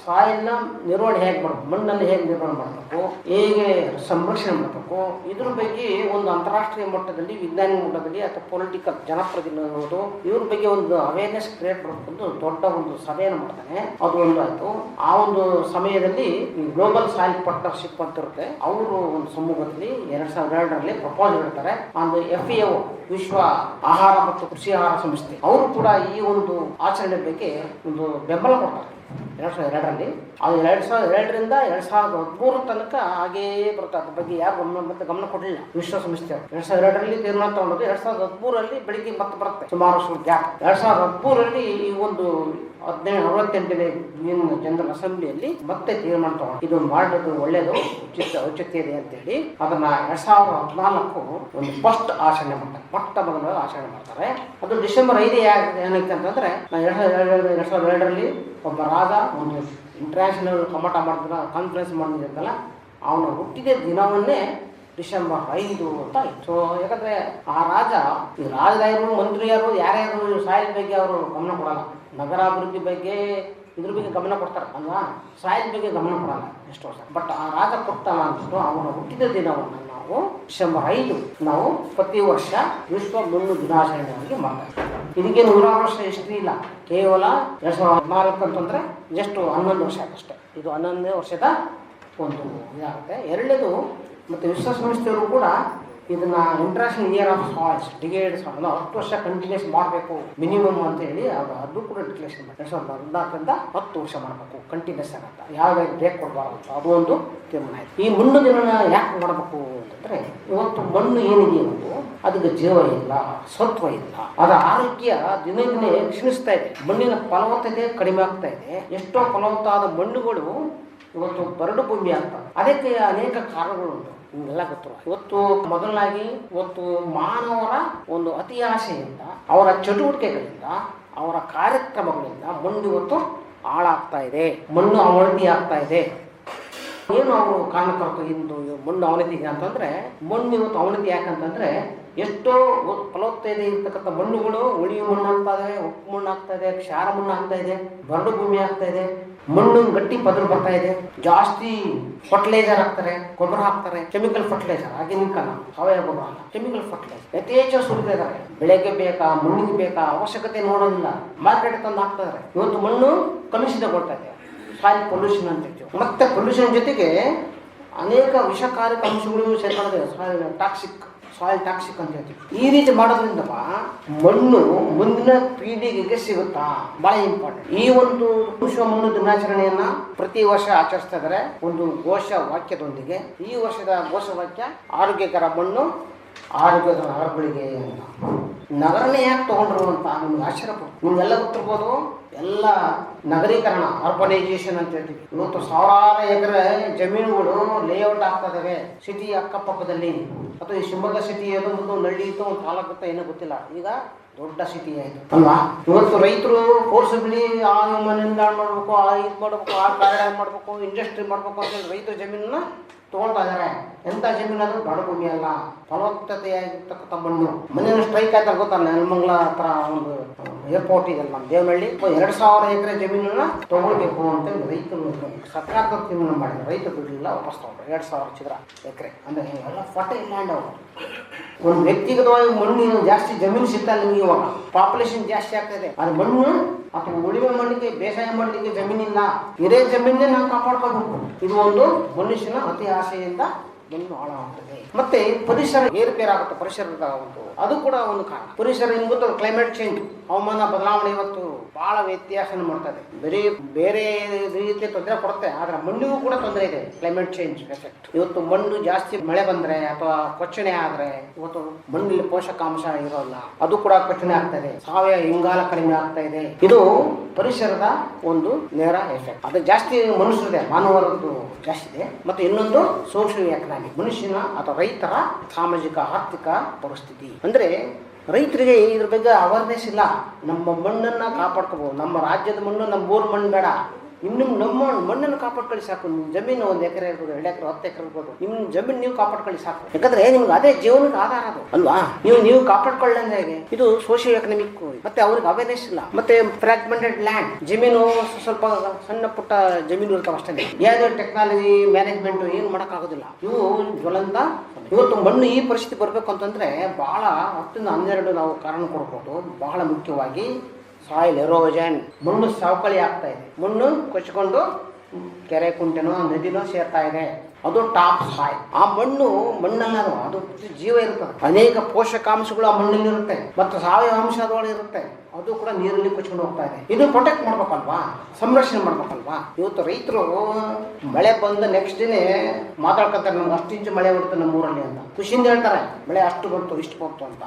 ಸಾಯಿಲ್ನ ನಿರ್ವಹಣೆ ಹೇಗೆ ಮಾಡಬೇಕು, ಮಣ್ಣನ್ನು ಹೇಗೆ ನಿರ್ವಹಣೆ ಮಾಡಬೇಕು, ಹೇಗೆ ಸಂರಕ್ಷಣೆ ಮಾಡಬೇಕು, ಇದ್ರ ಬಗ್ಗೆ ಒಂದು ಅಂತಾರಾಷ್ಟ್ರೀಯ ಮಟ್ಟದಲ್ಲಿ, ವಿಜ್ಞಾನ ಮಟ್ಟದಲ್ಲಿ ಅಥವಾ ಪೊಲಿಟಿಕಲ್ ಜನಪ್ರತಿನಿಧಿಗಳು ಇವ್ರ ಬಗ್ಗೆ ಒಂದು ಅವೇರ್ನೆಸ್ ಕ್ರಿಯೇಟ್ ಮಾಡಬೇಕು ದೊಡ್ಡ ಒಂದು ಸಭೆಯನ್ನು ಮಾಡ್ತಾನೆ. ಅದು ಒಂದು ಆಯ್ತು. ಆ ಒಂದು ಸಮಯದಲ್ಲಿ ಈ ಗ್ಲೋಬಲ್ ಸಾಯಿಲ್ ಪಾರ್ಟ್ನರ್ಶಿಪ್ ಅಂತ ಇರುತ್ತೆ, ಅವರು ಒಂದು ಸಮ್ಮುಖದಲ್ಲಿ 2002ರಲ್ಲಿ ಪ್ರಪೋಸಲ್ ಇಡ್ತಾರೆ. ಒಂದು FAO ವಿಶ್ವ ಆಹಾರ ಮತ್ತು ಕೃಷಿ ಆಹಾರ ಸಂಸ್ಥೆ ಅವರು ಕೂಡ ಈ ಒಂದು ಆಚರಣೆ ಬಗ್ಗೆ ಒಂದು ಬೆಂಬಲ ಕೊಡ್ತಾರೆ 2002ರಲ್ಲಿ. ಅದು 2002ರಿಂದ 2013 ತನಕ ಹಾಗೇ ಬರುತ್ತೆ. ಅದ್ರ ಬಗ್ಗೆ ಯಾರು ಗಮನ ಕೊಡಲಿಲ್ಲ ವಿಶ್ವಸಂಸ್ಥೆ. 2002ರಲ್ಲಿ ತೀರ್ಮಾನ ತಗೊಂಡದ್ದು 2013ರಲ್ಲಿ ಬೆಳಿಗ್ಗೆ ಮತ್ತೆ ಬರುತ್ತೆ ಸುಮಾರು ಗ್ಯಾಪ್. 2013ರಲ್ಲಿ ಈ ಒಂದು 68ನೇ ಜನರಲ್ ಅಸೆಂಬ್ಲಿಯಲ್ಲಿ ಮತ್ತೆ ತೀರ್ಮಾನ ತಗೊಂಡು ಇದು ಮಾಡೋದು ಒಳ್ಳೇದು, ಔಚಿತ್ಯ ಇದೆ ಅಂತೇಳಿ ಅದನ್ನ 2014 ಒಂದು ಫಸ್ಟ್ ಆಚರಣೆ ಮಾಡ್ತಾರೆ, ಮೊಟ್ಟ ಮೊದಲ ಆಚರಣೆ ಮಾಡ್ತಾರೆ. ಅದು ಡಿಸೆಂಬರ್ 5 ಏನೈತೆ ಅಂತಂದ್ರೆ 2002ರಲ್ಲಿ ಒಬ್ಬ ರಾಜ ಒಂದು ಇಂಟರ್ನ್ಯಾಷನಲ್ ಕಮ್ಮಟ ಮಾಡಿದ ಕಾನ್ಫರೆನ್ಸ್ ಮಾಡಿದ್ರಲ್ಲ, ಅವನ ಹುಟ್ಟಿದ ದಿನವನ್ನೇ ಡಿಸೆಂಬರ್ 5 ಅಂತ ಆಯ್ತು. ಸೊ ಯಾಕಂದ್ರೆ ಆ ರಾಜ, ಈ ರಾಜದಾಯರು ಮಂತ್ರಿಯರು ಯಾರ್ಯಾರು ಸಾಯಿಲ್ ಬಗ್ಗೆ ಅವರು ಗಮನ ಕೊಡಲ್ಲ, ನಗರಾಭಿವೃದ್ಧಿ ಬಗ್ಗೆ ಇದ್ರ ಬಗ್ಗೆ ಗಮನ ಕೊಡ್ತಾರೆ ಅಲ್ವಾ, ಸಾಯಿಲ್ ಬಗ್ಗೆ ಗಮನ ಕೊಡಲ್ಲ ಎಷ್ಟು ವರ್ಷ. ಬಟ್ ಆ ರಾಜ ಕೊಡ್ತಾನ ಅಂದ್ಬಿಟ್ಟು ಅವನ ಹುಟ್ಟಿದ ದಿನವನ್ನು ನಾವು ಡಿಸೆಂಬರ್ 5 ನಾವು ಪ್ರತಿ ವರ್ಷ ವಿಶ್ವ ಮಣ್ಣು ದಿನಾಚರಣೆಯಾಗಿ ಮಾಡ್ತಾರೆ. ಇದಕ್ಕೆ 100 ವರ್ಷ ಹಿಸ್ಟ್ರಿ ಇಲ್ಲ, ಕೇವಲ 2014 ಅಂತಂದ್ರೆ ಜಸ್ಟ್ 11 ವರ್ಷ ಅಷ್ಟೇ. ಇದು 11ನೇ ವರ್ಷದ ಒಂದು ಇದಾಗುತ್ತೆ. ಎರಡನೇದು ಮತ್ತು ವಿಶ್ವಸಂಸ್ಥೆಯವರು ಕೂಡ ಇದನ್ನ ಇಂಟರ್ನ್ಯಾಷನಲ್ ಇಯರ್ ಆಫ್ ಸಾಯಿಲ್ಸ್ ಡಿಗೇಡ್ 10 ವರ್ಷ ಕಂಟಿನ್ಯೂಸ್ ಮಾಡಬೇಕು ಮಿನಿಮಮ್ ಅಂತ ಹೇಳಿ ಅದು ಕೂಡ ಡಿಕ್ಲೇಷನ್ ಮಾಡಿ 2014ರಿಂದ 10 ವರ್ಷ ಮಾಡಬೇಕು ಕಂಟಿನ್ಯೂಸ್ ಆಗತ್ತ, ಯಾವುದೇ ಬ್ರೇಕ್ ಕೊಡಬಾರ್ದು ಅಂತ ಅದು ಒಂದು ತೀರ್ಮಾನ ಆಯಿತು. ಈ ಮಣ್ಣು ದಿನ ಯಾಕೆ ಮಾಡಬೇಕು ಅಂತಂದ್ರೆ, ಇವತ್ತು ಮಣ್ಣು ಏನಿದೆ ಒಂದು ಅದಕ್ಕೆ ಜೀವ ಇಲ್ಲ, ಸತ್ವ ಇಲ್ಲ, ಅದರ ಆರೋಗ್ಯ ದಿನೇ ದಿನೇ ಕ್ಷೀಣಿಸ್ತಾ ಇದೆ, ಮಣ್ಣಿನ ಫಲವತ್ತತೆ ಕಡಿಮೆ ಆಗ್ತಾ ಇದೆ. ಎಷ್ಟೋ ಫಲವತ್ತಾದ ಮಣ್ಣುಗಳು ಇವತ್ತು ಬರಡು ಭೂಮಿ ಆಗ್ತವೆ. ಅದಕ್ಕೆ ಅನೇಕ ಕಾರಣಗಳು ಉಂಟು, ನಿಮಗೆಲ್ಲ ಗೊತ್ತಿರುವ. ಇವತ್ತು ಮೊದಲನಾಗಿ ಇವತ್ತು ಮಾನವರ ಒಂದು ಅತಿ ಆಸೆಯಿಂದ, ಅವರ ಚಟುವಟಿಕೆಗಳಿಂದ, ಅವರ ಕಾರ್ಯಕ್ರಮಗಳಿಂದ ಮಣ್ಣು ಇವತ್ತು ಹಾಳಾಗ್ತಾ ಇದೆ, ಮಣ್ಣು ಅವನತಿ ಆಗ್ತಾ ಇದೆ. ಏನು ಅವರು ಕಾರಣಕರ್ತರು ಇಂದು ಮಣ್ಣು ಅವನತಿಗೆ ಅಂತಂದ್ರೆ, ಮಣ್ಣು ಇವತ್ತು ಅವನತಿ ಯಾಕಂತಂದ್ರೆ ಎಷ್ಟೋ ಫಲವತ್ತತೆ ಇರ್ತಕ್ಕಂಥ ಮಣ್ಣುಗಳು ಉಳಿಯು ಮಣ್ಣು ಆಗ್ತಾ ಇದೆ, ಉಪ್ಪು ಮಣ್ಣು ಆಗ್ತಾ ಇದೆ, ಕ್ಷಾರ ಮಣ್ಣು ಆಗ್ತಾ ಇದೆ, ಬರಡು ಭೂಮಿ ಆಗ್ತಾ ಇದೆ, ಮಣ್ಣು ಗಟ್ಟಿ ಪದರು ಬರ್ತಾ ಇದೆ, ಜಾಸ್ತಿ ಫರ್ಟಿಲೈಸರ್ ಹಾಕ್ತಾರೆ, ಗೊಬ್ಬರ ಹಾಕ್ತಾರೆ, ಕೆಮಿಕಲ್ ಫರ್ಟಿಲೈಸರ್. ಆಗಿನ ಕಾಲ ಸಾವಯವ ಗೊಬ್ಬರ ಅಲ್ಲ, ಕೆಮಿಕಲ್ ಫರ್ಟಿಲೈಸರ್ ಯಥೇಚ್ಛ ಸುರಿತಾ ಇದ್ದಾರೆ. ಬೆಳೆಗೆ ಬೇಕಾ, ಮಣ್ಣಿಗೆ ಬೇಕಾ, ಅವಶ್ಯಕತೆ ನೋಡೋದಿಲ್ಲ, ಮಾರ್ಕೆಟ್ ತಂದು ಹಾಕ್ತಾರೆ. ಇವತ್ತು ಮಣ್ಣು ಕಲುಷಿತಗೊಳ್ತಾ ಇದೆ, ಸಾಯಿಲ್ ಪೊಲ್ಯೂಷನ್ ಅಂತ ಹೇಳ್ತೀವಿ. ಮತ್ತೆ ಪೊಲ್ಯೂಷನ್ ಜೊತೆಗೆ ಅನೇಕ ವಿಷಕಾರಕ ಅಂಶಗಳು ಸೇರ್ಕೊಂಡಿದೆ, ಸಾಯಿಲ್ ಟಾಕ್ಸಿಕ್ ಅಂತ ಹೇಳ್ತೀವಿ. ಈ ರೀತಿ ಮಾಡೋದ್ರಿಂದ ಮಣ್ಣು ಮುಂದಿನ ಪೀಳಿಗೆಗೆ ಸಿಗುತ್ತಾ, ಬಹಳ ಇಂಪಾರ್ಟೆಂಟ್. ಈ ಒಂದು ವಿಶ್ವ ಮಣ್ಣು ದಿನಾಚರಣೆಯನ್ನ ಪ್ರತಿ ವರ್ಷ ಆಚರಿಸ್ತಾ ಇದ್ದಾರೆ ಒಂದು ಘೋಷ ವಾಕ್ಯದೊಂದಿಗೆ. ಈ ವರ್ಷದ ಘೋಷ ವಾಕ್ಯ ಆರೋಗ್ಯಕರ ಮಣ್ಣು, ಆರೋಗ್ಯಕರ ನಗರಗಳಿಗೆ ಅಂತ. ನಗರನೇ ಯಾಕೆ ತಗೊಂಡ್ರು ಅಂತ ನಿಮ್ಗೆ ಆಶ್ಚರ್ಯ ಪಡ್ತು. ನಿಮ್ಗೆಲ್ಲ ಗೊತ್ತಿರ್ಬೋದು, ಎಲ್ಲ ನಗರೀಕರಣ, ಅರ್ಬನೈಸೇಷನ್ ಅಂತ ಹೇಳ್ತೀವಿ. ಇವತ್ತು ಸಾವಿರಾರು ಎಕರೆ ಜಮೀನುಗಳು ಲೇಔಟ್ ಆಗ್ತಾ ಇದಾವೆ ಸಿಟಿ ಅಕ್ಕಪಕ್ಕದಲ್ಲಿ. ಅಥವಾ ಈ ಶಿವಮೊಗ್ಗ ಸಿಟಿ ಒಂದು ನಳ್ಳಿ ಇತ್ತು, ಒಂದು ತಾಲೂಕು ಏನೋ ಗೊತ್ತಿಲ್ಲ, ಈಗ ದೊಡ್ಡ ಸಿಟಿ ಆಯಿತು ಅಲ್ವಾ. ಇವತ್ತು ರೈತರು ಫೋರ್ಸಬ್ಲಿ ಆ ನಿಲ್ದಾಣ ಮಾಡಬೇಕು, ಆ ಇದು ಮಾಡಬೇಕು, ಆ ಗಾರ್ಡನ್ ಮಾಡಬೇಕು, ಇಂಡಸ್ಟ್ರಿ ಮಾಡಬೇಕು ಅಂತೇಳಿ ರೈತರ ಜಮೀನನ್ನ ತೊಗೊಳ್ತಾ ಇದ್ದಾರೆ. ಎಂಥ ಜಮೀನು ಆದರೂ ಬಡ ಭೂಮಿ ಅಲ್ಲ, ಫಲವತ್ತತೆಯಾಗಿರ್ತಕ್ಕಂಥ ಮಣ್ಣು. ಮಣ್ಣಿನ ಸ್ಟ್ರೈಕ್ ಆಯ್ತಾ ಗೊತ್ತಲ್ಲ, ನೆಲಮಂಗಲ ಹತ್ರ ಒಂದು ಏರ್ಪೋರ್ಟ್ ಇದೆಲ್ಲ ನಮ್ಮ ದೇವನಹಳ್ಳಿ, 2000 ಎಕರೆ ಜಮೀನನ್ನ ತಗೊಳ್ಬೇಕು ಅಂತೇಳಿ ರೈತರು ಸರ್ಕಾರದ ತೀರ್ಮಾನ ಮಾಡಿದ್ರು. ರೈತರು ಬಿಡಲಿಲ್ಲ, ವಾಪಸ್ ತಗೊಂಡ್ರು 2000 ಚದರ ಎಕರೆ. ಅಂದರೆ ಎಲ್ಲ ಫರ್ಟೈಲ್ ಲ್ಯಾಂಡ್ ಅವರು. ಒಂದು ವ್ಯಕ್ತಿಗತವಾಗಿ ಮಣ್ಣು ಜಾಸ್ತಿ ಜಮೀನು ಸಿಗ್ತಾ ಇಲ್ಲ ನಿಮಗೆ. ಇವಾಗ ಪಾಪ್ಯುಲೇಷನ್ ಜಾಸ್ತಿ ಆಗ್ತಾ ಇದೆ, ಅದು ಮಣ್ಣು ಅಥವಾ ಉಳಿಮೆ ಮಾಡಲಿಕ್ಕೆ, ಬೇಸಾಯ ಮಾಡಲಿಕ್ಕೆ ಜಮೀನಿಲ್ಲ. ಇದೇ ಜಮೀನೇ ನಾವು ಕಾಪಾಡ್ಕೋಬೇಕು. ಇದು ಒಂದು ಮನುಷ್ಯನ ಅತಿ ಆಸೆಯಿಂದ ಮಣ್ಣು ಹಾಳಾಗ್ತದೆ. ಮತ್ತೆ ಪರಿಸರ ಏರುಪೇರಾಗುತ್ತೆ, ಪರಿಸರದ ಒಂದು ಅದು ಕೂಡ ಒಂದು ಕಾರಣ. ಪರಿಸರ ನಿಮ್ಗೆ ಗೊತ್ತು, ಕ್ಲೈಮೇಟ್ ಚೇಂಜ್, ಹವಾಮಾನ ಬದಲಾವಣೆ ಇವತ್ತು ಬಹಳ ವ್ಯತ್ಯಾಸನ ಮಾಡ್ತಾ ಇದೆ. ಬೇರೆ ರೀತಿಯ ತೊಂದರೆ ಕೊಡುತ್ತೆ, ಆದ್ರೆ ಮಣ್ಣಿಗೂ ಕೂಡ ತೊಂದರೆ ಇದೆ, ಕ್ಲೈಮೇಟ್ ಚೇಂಜ್ ಎಫೆಕ್ಟ್. ಇವತ್ತು ಮಣ್ಣು ಜಾಸ್ತಿ ಮಳೆ ಬಂದ್ರೆ ಅಥವಾ ಕೊಚ್ಚಣೆ ಆದ್ರೆ ಇವತ್ತು ಮಣ್ಣಿನಲ್ಲಿ ಪೋಷಕಾಂಶ ಇರೋಲ್ಲ, ಅದು ಕೂಡ ಕೊಚ್ಚಣೆ ಆಗ್ತಾ ಇದೆ. ಸಾವಯವ ಇಂಗಾಲ ಕಡಿಮೆ ಆಗ್ತಾ ಇದೆ. ಇದು ಪರಿಸರದ ಒಂದು ನೇರ ಎಫೆಕ್ಟ್. ಅದು ಜಾಸ್ತಿ ಮನುಷ್ಯರಿದೆ, ಮಾನವರದ್ದು ಜಾಸ್ತಿ ಇದೆ. ಮತ್ತೆ ಇನ್ನೊಂದು ಸೋಷಿಯಲ್ ಎಕನಾಮಿಕ್, ಡೈನಾಮಿಕ್, ಮನುಷ್ಯನ ಅಥವಾ ರೈತರ ಸಾಮಾಜಿಕ ಆರ್ಥಿಕ ಪರಿಸ್ಥಿತಿ. ಅಂದ್ರೆ ರೈತರಿಗೆ ಇದ್ರ ಬಗ್ಗೆ ಅವೇರ್ನೆಸ್ ಇಲ್ಲ. ನಮ್ಮ ಮಣ್ಣನ್ನ ಕಾಪಾಡ್ಕೋಬಹುದು, ನಮ್ಮ ರಾಜ್ಯದ ಮಣ್ಣು, ನಮ್ಮ ಊರ್ ಮಣ್ಣು ಬೇಡ, ನಮ್ಮ ಮಣ್ಣನ್ನು ಕಾಪಾಡ್ಕೊಳ್ಳಿ ಸಾಕು. ನಿಮ್ಮ ಜಮೀನು 1 ಎಕರೆ ಇರ್ಬೋದು, 2 ಎಕರೆ, 10 ಎಕರೆ ಇರ್ಬೋದು, ನಿಮ್ಮ ಜಮೀನು ನೀವು ಕಾಪಾಡ್ಕೊಳ್ಳಿ ಸಾಕು. ಯಾಕಂದ್ರೆ ನಿಮ್ಗೆ ಅದೇ ಜೀವನದ ಆಧಾರ ಅದು ಅಲ್ವಾ. ನೀವು ಕಾಪಾಡ್ಕೊಳ್ಳಂದ್ರೆ ಹೇಗೆ? ಇದು ಸೋಷಿಯೋ ಎಕನಾಮಿಕ್. ಮತ್ತೆ ಅವ್ರಿಗೆ ಅವೇರ್ನೆಸ್ ಇಲ್ಲ. ಮತ್ತೆ ಫ್ರಾಗ್ಮೆಂಟೆಡ್ ಲ್ಯಾಂಡ್, ಜಮೀನು ಸ್ವಲ್ಪ ಸಣ್ಣ ಪುಟ್ಟ ಜಮೀನು ಇರ್ತಾವ ಅಷ್ಟೇ. ಯಾವುದೇ ಟೆಕ್ನಾಲಜಿ ಮ್ಯಾನೇಜ್ಮೆಂಟ್ ಏನು ಮಾಡೋಕ್ಕಾಗೋದಿಲ್ಲ. ಇವು ಜ್ವಲಂತ. ಇವತ್ತು ಮಣ್ಣು ಈ ಪರಿಸ್ಥಿತಿ ಬರಬೇಕು ಅಂತಂದ್ರೆ ಬಹಳ 10 ರಿಂದ 12 ನಾವು ಕಾರಣ ಕೊಡ್ಬೋದು. ಬಹಳ ಮುಖ್ಯವಾಗಿ ಸಾಯಿಲ್ ಎರೋಜನ್, ಮಣ್ಣು ಸವಕಳಿ ಆಗ್ತಾ ಇದೆ. ಮಣ್ಣು ಕೊಚ್ಕೊಂಡು ಕೆರೆ ಕುಂಟೆನೋ ನದಿನೋ ಸೇರ್ತಾ ಇದೆ. ಅದು ಟಾಪ್ ಸಾಯಿಲ್. ಆ ಮಣ್ಣಲ್ಲ ಅದು ಜೀವ ಇರ್ತದೆ. ಅನೇಕ ಪೋಷಕಾಂಶಗಳು ಆ ಮಣ್ಣಲ್ಲಿ ಇರುತ್ತೆ ಮತ್ತು ಸಾವಯವ ಅಂಶ ಅದರೊಳಗೆ ಇರುತ್ತೆ. ಅದು ಕೂಡ ನೀರಲ್ಲಿ ಕೊಚ್ಕೊಂಡು ಹೋಗ್ತಾ ಇದೆ. ಇದು ಪ್ರೊಟೆಕ್ಟ್ ಮಾಡ್ಬೇಕಲ್ವಾ, ಸಂರಕ್ಷಣೆ ಮಾಡ್ಬೇಕಲ್ವಾ. ಇವತ್ತು ರೈತರು ಮಳೆ ಬಂದ ನೆಕ್ಸ್ಟ್ ಡೇನೆ ಮಾತಾಡ್ಕೊತಾರೆ, ನಮ್ಗೆ 10 ಇಂಚು ಮಳೆ ಬರುತ್ತೆ ನಮ್ಮ ಊರಲ್ಲಿ ಅಂತ ಖುಷಿಯಿಂದ ಹೇಳ್ತಾರೆ. ಮಳೆ ಅಷ್ಟು ಬಂತು, ಇಷ್ಟು ಬಂತು ಅಂತ.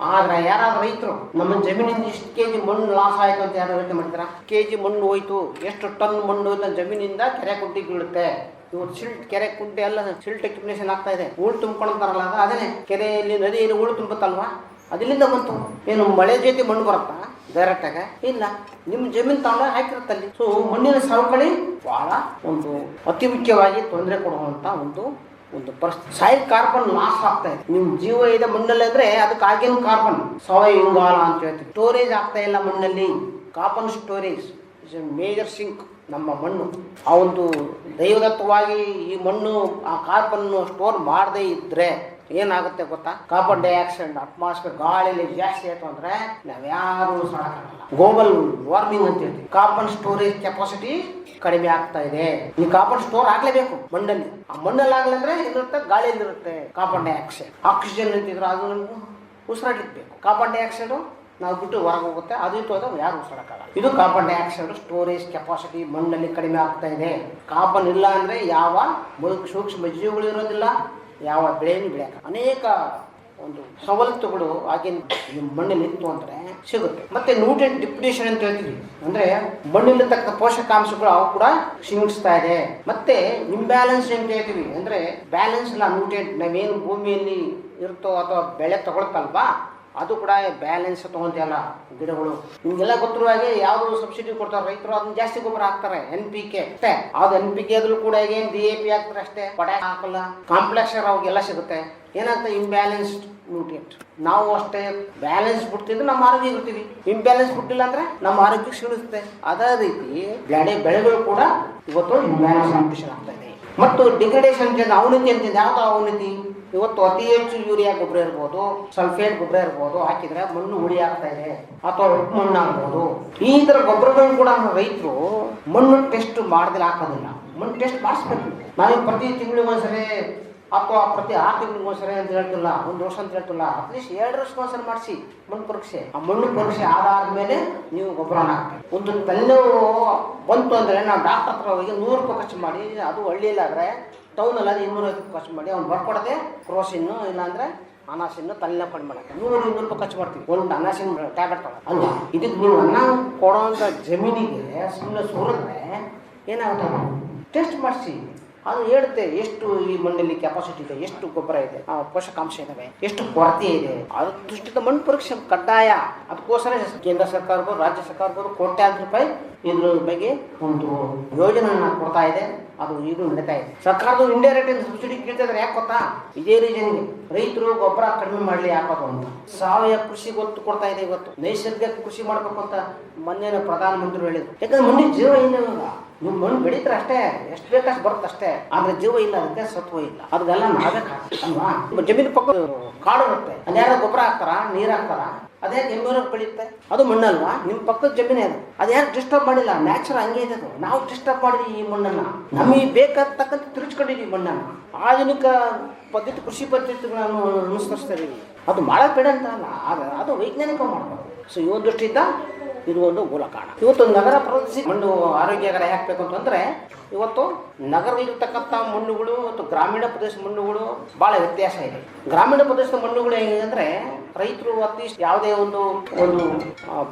ಆದ್ರೆ ಯಾರಾದ್ರೂ ರೈತರು ನಮ್ಮ ಜಮೀನಿಂದ ಇಷ್ಟು ಕೆಜಿ ಮಣ್ಣು ಲಾಸ್ ಆಯ್ತು ಅಂತ ಯಾರು ಯೋಚನೆ ಮಾಡ್ತಾರ? ಕೆಜಿ ಮಣ್ಣು ಹೋಯ್ತು, ಎಷ್ಟು ಟನ್ ಮಣ್ಣು ಜಮೀನಿಂದ ಕೆರೆ ಕುಂಟಿಗೆ ಬೀಳುತ್ತೆ. ಇವತ್ತು ಕೆರೆ ಕುಂಟೆ ಎಲ್ಲ ಸಿಲ್ಟ್ ಎಕ್ಯುಪ್ನೇಷನ್ ಆಗ್ತಾ ಇದೆ. ಹೂಳು ತುಂಬ್ಕೊಂತಾರಲ್ಲ, ಅದೇನೆ ಕೆರೆಯಲ್ಲಿ ನದಿಯಲ್ಲಿ ಹೂಳು ತುಂಬುತ್ತಲ್ವಾ, ಅದರಿಂದ ಬಂತು. ಏನು ಮಳೆ ಜೊತೆ ಮಣ್ಣು ಬರುತ್ತಾ ಡೈರೆಕ್ಟ್ ಆಗ? ಇಲ್ಲ, ನಿಮ್ಮ ಜಮೀನು ತಗೊಂಡು ಹಾಕಿರುತ್ತಲ್ಲಿ. ಸೊ ಮಣ್ಣಿನ ಸವಕಳಿ ಬಹಳ ಒಂದು ಅತಿ ಮುಖ್ಯವಾಗಿ ತೊಂದರೆ ಕೊಡುವಂತ ಒಂದು ಪರಿಸ್ಥಿತಿ. ಸಾಯಿಲ್ ಕಾರ್ಬನ್ ಲಾಸ್ ಆಗ್ತಾ ಇದೆ. ನಿಮ್ ಜೀವ ಇದೆ ಮಣ್ಣಲ್ಲಿ ಅಂದ್ರೆ ಅದಕ್ಕೆ ಆಗಿನ ಕಾರ್ಬನ್ ಸಾವಯವ ಇಂಗಾಲ ಅಂತ ಹೇಳ್ತೀವಿ. ಸ್ಟೋರೇಜ್ ಆಗ್ತಾ ಇಲ್ಲ ಮಣ್ಣಲ್ಲಿ. Carbon storage is major sink ನಮ್ಮ ಮಣ್ಣು. ಆ ಒಂದು ದೈವದತ್ತವಾಗಿ ಈ ಮಣ್ಣು ಆ ಕಾರ್ಬನ್ ಸ್ಟೋರ್ ಮಾಡದೇ ಇದ್ರೆ ಏನಾಗುತ್ತೆ ಗೊತ್ತಾ? ಕಾರ್ಬನ್ ಡೈಆಕ್ಸೈಡ್ ಅಟ್ಮಾಸ್ಫಿಯರ್ ಗಾಳಿಯಲ್ಲಿ ಜಾಸ್ತಿ ಆಯ್ತು ಅಂದ್ರೆ ನಾವ್ಯಾರು ಸಾಕಾಗಲ್ಲ. ಗ್ಲೋಬಲ್ ವಾರ್ಮಿಂಗ್ ಅಂತ ಹೇಳ್ತೀವಿ. ಕಾರ್ಬನ್ ಸ್ಟೋರೇಜ್ ಕೆಪಾಸಿಟಿ ಕಡಿಮೆ ಆಗ್ತಾ ಇದೆ. ಈ ಕಾರ್ಬನ್ ಸ್ಟೋರ್ ಆಗ್ಲೇಬೇಕು ಮಣ್ಣಲ್ಲಿ. ಆ ಮಣ್ಣಲ್ಲಿ ಆಗ್ಲಂದ್ರೆ ಏನಿರುತ್ತೆ? ಗಾಳಿಯಲ್ಲಿರುತ್ತೆ ಕಾರ್ಬನ್ ಡೈಆಕ್ಸೈಡ್. ಆಕ್ಸಿಜನ್ ಅಂತಿದ್ರು ಅದನ್ನು ಉಸಿರಾಡಲಿಕ್ಬೇಕು. ಕಾರ್ಬನ್ ಡೈಆಕ್ಸೈಡ್ ನಾವು ಬಿಟ್ಟು ಹೊರಗೆ ಹೋಗುತ್ತೆ, ಅದು ಇತ್ತು ಅದು ಯಾರು ಉಸಿರಾಡಕ್ಕಾಗಲ್ಲ. ಇದು ಕಾರ್ಬನ್ ಡೈಆಕ್ಸೈಡ್ ಸ್ಟೋರೇಜ್ ಕೆಪಾಸಿಟಿ ಮಣ್ಣಲ್ಲಿ ಕಡಿಮೆ ಆಗ್ತಾ ಇದೆ. ಕಾರ್ಬನ್ ಇಲ್ಲ ಅಂದ್ರೆ ಯಾವ ಸೂಕ್ಷ್ಮ ಜೀವಿಗಳು ಇರೋದಿಲ್ಲ, ಯಾವ ಬೆಳೆಯನ್ನು ಬೆಳೆಯಕ್ಕೆ ಅನೇಕ ಒಂದು ಸವಲತ್ತುಗಳು ಆಗಿನ ಮಣ್ಣಲ್ಲಿ ಇತ್ತು ಅಂದ್ರೆ ಸಿಗುತ್ತೆ. ಮತ್ತೆ ನ್ಯೂಟ್ರಿಯೆಂಟ್ ಡಿಪ್ಲೇಷನ್ ಅಂತ ಹೇಳ್ತೀವಿ. ಅಂದ್ರೆ ಮಣ್ಣಿನತಕ್ಕ ಪೋಷಕಾಂಶಗಳು ಅವು ಕೂಡ ಕ್ಷೀಣಿಸ್ತಾ ಇದೆ. ಮತ್ತೆ ಇಂಬ್ಯಾಲೆನ್ಸ್ ಅಂತ ಹೇಳ್ತೀವಿ. ಅಂದ್ರೆ ಬ್ಯಾಲೆನ್ಸ್ ಇಲ್ಲ ನ್ಯೂಟ್ರಿಯೆಂಟ್. ನಾವೇನು ಭೂಮಿಯಲ್ಲಿ ಇರುತ್ತೋ ಅಥವಾ ಬೆಳೆ ತಗೊಳ್ತಲ್ವಾ, ಅದು ಕೂಡ ಬ್ಯಾಲೆನ್ಸ್ ತಗೊಂತಿಯಲ್ಲ ಗಿಡಗಳು. ನಿಮ್ಗೆಲ್ಲ ಗೊತ್ತಿರುವ ಹಾಗೆ ಯಾವ್ದು ಸಬ್ಸಿಡಿ ಕೊಡ್ತಾರೆ ರೈತರು, ಅದನ್ನ ಜಾಸ್ತಿ ಗೊಬ್ಬರ ಹಾಕ್ತಾರೆ, NPK ಅಷ್ಟೇ. ಅದು NPK ಅದ್ರೂ ಕೂಡ ಏನು DAP ಹಾಕ್ತಾರೆ ಅಷ್ಟೇ, ಪೊಟ್ಯಾಶ್ ಹಾಕಲ್ಲ. ಕಾಂಪ್ಲೆಕ್ಸ್ ಅವಾಗೆಲ್ಲ ಸಿಗುತ್ತೆ. ಏನಾಗ್ತದೆ? Imbalanced nutrient. ನಾವು ಅಷ್ಟೇ ಬ್ಯಾಲೆನ್ಸ್ ಬಿಡ್ತಿದ್ರೆ ನಮ್ಮ ಆರೋಗ್ಯ ಇರ್ತೀವಿ. ಇಂಬ್ಯಾಲೆನ್ಸ್ ಬಿಟ್ಟಿಲ್ಲ ಅಂದ್ರೆ ನಮ್ಮ ಆರೋಗ್ಯ ಕ್ಷೀಣಿಸುತ್ತೆ. ಅದೇ ರೀತಿ ಬೆಳೆಗಳು ಕೂಡ ಇವತ್ತು ಇಂಬ್ಯಾಲೆನ್ಸ್ ನ್ಯೂಟ್ರಿಷನ್ ಆಗ್ತಾ ಇದೆ. ಮತ್ತು ಡಿಗ್ರೇಡೇಷನ್ ಅವನತಿ ಅಂತ ಯಾವ್ದು ಅವನತಿ? ಇವತ್ತು ಅತಿ ಹೆಚ್ಚು ಯೂರಿಯಾ ಗೊಬ್ಬರ ಇರ್ಬೋದು, ಸಲ್ಫೇಟ್ ಗೊಬ್ಬರ ಇರ್ಬೋದು ಹಾಕಿದ್ರೆ ಮಣ್ಣು ಹುಳಿ ಆಗ್ತಾ ಇದೆ, ಅಥವಾ ಉಪ್ಪು ಮಣ್ಣು ಆಗ್ಬೋದು. ಈ ತರ ಗೊಬ್ಬರಗಳನ್ನು ಕೂಡ ರೈತರು ಮಣ್ಣು ಟೆಸ್ಟ್ ಮಾಡದಲ್ಲಿ ಹಾಕೋದಿಲ್ಲ. ಮಣ್ಣು ಟೆಸ್ಟ್ ಮಾಡಿಸ್ಬೇಕು. ನಾವು ಪ್ರತಿ ತಿಂಗಳಿಗೊಂದ್ಸರಿ ಅಥವಾ ಪ್ರತಿ 6 ತಿಂಗಳಿಗೊಂದ್ಸರಿ ಅಂತ ಹೇಳ್ತಿಲ್ಲ, 1 ವರ್ಷ ಅಂತ ಹೇಳ್ತಿಲ್ಲ, ಅಟ್ಲೀಸ್ಟ್ 2 ವರ್ಷಕ್ಕೊಂದ್ಸರಿ ಮಾಡಿಸಿ ಮಣ್ಣು ಪರೀಕ್ಷೆ. ಆ ಮಣ್ಣು ಪರೀಕ್ಷೆ ಆದಾದ್ಮೇಲೆ ನೀವು ಗೊಬ್ಬರನ ಹಾಕ್ತೀವಿ. ಒಂದು ತಲೆನೋವು ಬಂತು ಅಂದ್ರೆ ನಾವು ಡಾಕ್ಟರ್ ಹತ್ರ ಹೋಗಿ 100 ರೂಪಾಯಿ ಖರ್ಚು ಮಾಡಿ, ಅದು ಹಳ್ಳಿಯಲ್ಲಾದ್ರೆ ಟೌನಲ್ಲಿ ಅದು 250 ಖರ್ಚು ಮಾಡಿ ಅವ್ನು ಬರ್ಕೊಡದೆ ಕ್ರೋಸಿನ್ನು ಇಲ್ಲಾಂದ್ರೆ ಅನಾಸಿನ್ನು ತಲೆನೋವು ಕಡಿಮೆ ಮಾಡಕ್ಕೆ 100-200 ರೂಪಾಯಿ ಖರ್ಚು ಮಾಡ್ತೀವಿ ಒಂದು ಅನಾಸಿನ್ ಟ್ಯಾಬ್ಲೆಟ್ ತಗೊಳ್ಳಿ. ಅಲ್ವಾ? ಇದಕ್ಕೆ ನೀವು ಅನ್ನ ಕೊಡೋಂಥ ಜಮೀನಿಗೆ ಸುಮ್ಮನೆ ಸುರಿದ್ರೆ ಏನಾಗುತ್ತೆ? ಟೆಸ್ಟ್ ಮಾಡಿಸಿ. ಅದು ಹೇಳುತ್ತೆ ಎಷ್ಟು ಈ ಮಣ್ಣಲ್ಲಿ ಕೆಪಾಸಿಟಿ ಇದೆ, ಎಷ್ಟು ಗೊಬ್ಬರ ಇದೆ, ಪೋಷಕಾಂಶ ಇದಾವೆ, ಎಷ್ಟು ಕೊರತೆ ಇದೆ. ಅದು ದೃಷ್ಟಿಯಿಂದ ಮಣ್ಣು ಪರೀಕ್ಷೆ ಕಡ್ಡಾಯ. ಅದಕ್ಕೋಸ್ಕರ ಕೇಂದ್ರ ಸರ್ಕಾರ ಇರ್ಬೋದು, ರಾಜ್ಯ ಸರ್ಕಾರ ಇರ್ಬೋದು, ಕೋಟ್ಯಾಂತರ ರೂಪಾಯಿ ಇದ್ರ ಬಗ್ಗೆ ಒಂದು ಯೋಜನೆಯನ್ನ ಕೊಡ್ತಾ ಇದೆ. ಅದು ಈಗಲೂ ನಡೀತಾ ಇದೆ. ಸರ್ಕಾರದ ಇಂಡೈರೆಕ್ಟ್ ಸಬ್ಸಿಡಿ ಕೇಳ್ತಿದ್ರೆ ಯಾಕೆ ಗೊತ್ತಾ? ಇದೇ ರೀಸನ್ಗೆ ರೈತರು ಗೊಬ್ಬರ ಕಡಿಮೆ ಮಾಡಲಿ ಯಾಕೋದು ಅಂತ. ಸಾವಯವ ಕೃಷಿ ಒತ್ತು ಕೊಡ್ತಾ ಇದೆ. ಇವತ್ತು ನೈಸರ್ಗಿಕ ಕೃಷಿ ಮಾಡ್ಬೇಕು ಅಂತ ಮೊನ್ನೆ ಪ್ರಧಾನಮಂತ್ರಿ ಹೇಳಿದ್ರು. ಯಾಕಂದ್ರೆ ಮಣ್ಣಿನ ಜೀವ ಇಲ್ಲ. ನೀವು ಮಣ್ಣು ಬೆಳೀತಾರೆ ಅಷ್ಟೇ, ಎಷ್ಟು ಬೇಕಷ್ಟು ಬರುತ್ತೆ ಅಷ್ಟೇ, ಆದ್ರೆ ಜೀವ ಇಲ್ಲ, ಅದಕ್ಕೆ ಸತ್ವ ಇಲ್ಲ. ಅದೆಲ್ಲ ನಾವೇ ಅಲ್ವಾ? ಜಮೀನು ಪಕ್ಕ ಕಾಡು ಇರುತ್ತೆ, ಅಲ್ಲಿ ಯಾರು ಗೊಬ್ಬರ ಹಾಕ್ತಾರ, ನೀರು ಹಾಕ್ತಾರ, ಅದೇ ಎಮ್ಮೆನವ್ರು ಬೆಳೆಯುತ್ತೆ. ಅದು ಮಣ್ಣಲ್ವಾ? ನಿಮ್ಮ ಪಕ್ಕದ ಜಮೀನೇ ಅದು. ಅದು ಯಾರು ಡಿಸ್ಟರ್ಬ್ ಮಾಡಿಲ್ಲ, ನ್ಯಾಚುರಲ್ ಹಂಗೆ ಇದೆ ಅದು. ನಾವು ಡಿಸ್ಟರ್ಬ್ ಮಾಡಿದ್ವಿ ಈ ಮಣ್ಣನ್ನ. ನಮಗೆ ಬೇಕಾದ ತಕ್ಕಂತೆ ತಿರುಚ್ಕೊಂಡಿದ್ವಿ ಮಣ್ಣನ್ನ. ಆಧುನಿಕ ಪದ್ಧತಿ ಕೃಷಿ ಪದ್ಧತಿಗಳನ್ನು ಅನುಸರಿಸ್ತೀವಿ. ಅದು ಮಾಡೋದು ಬೇಡ ಅಂತ ಅಲ್ಲ, ಆದ್ರೆ ಅದು ವೈಜ್ಞಾನಿಕ ಮಾಡ್ಬೋದು. ಸೊ ಈ ಒಂದು ದೃಷ್ಟಿಯಿಂದ ಇದು ಒಂದು ಮೂಲ ಕಾರಣ. ಇವತ್ತು ನಗರ ಪ್ರದೇಶ ಮಣ್ಣು ಆರೋಗ್ಯಕರ ಹಾಕ್ಬೇಕು ಅಂತಂದ್ರೆ ಇವತ್ತು ನಗರದಲ್ಲಿರ್ತಕ್ಕಂಥ ಮಣ್ಣುಗಳು ಮತ್ತು ಗ್ರಾಮೀಣ ಪ್ರದೇಶ ಮಣ್ಣುಗಳು ಭಾಳ ವ್ಯತ್ಯಾಸ ಇದೆ. ಗ್ರಾಮೀಣ ಪ್ರದೇಶದ ಮಣ್ಣುಗಳು ಹೇಗಿದೆ ಅಂದರೆ ರೈತರು ಅಟ್ಲೀಸ್ಟ್ ಯಾವುದೇ ಒಂದು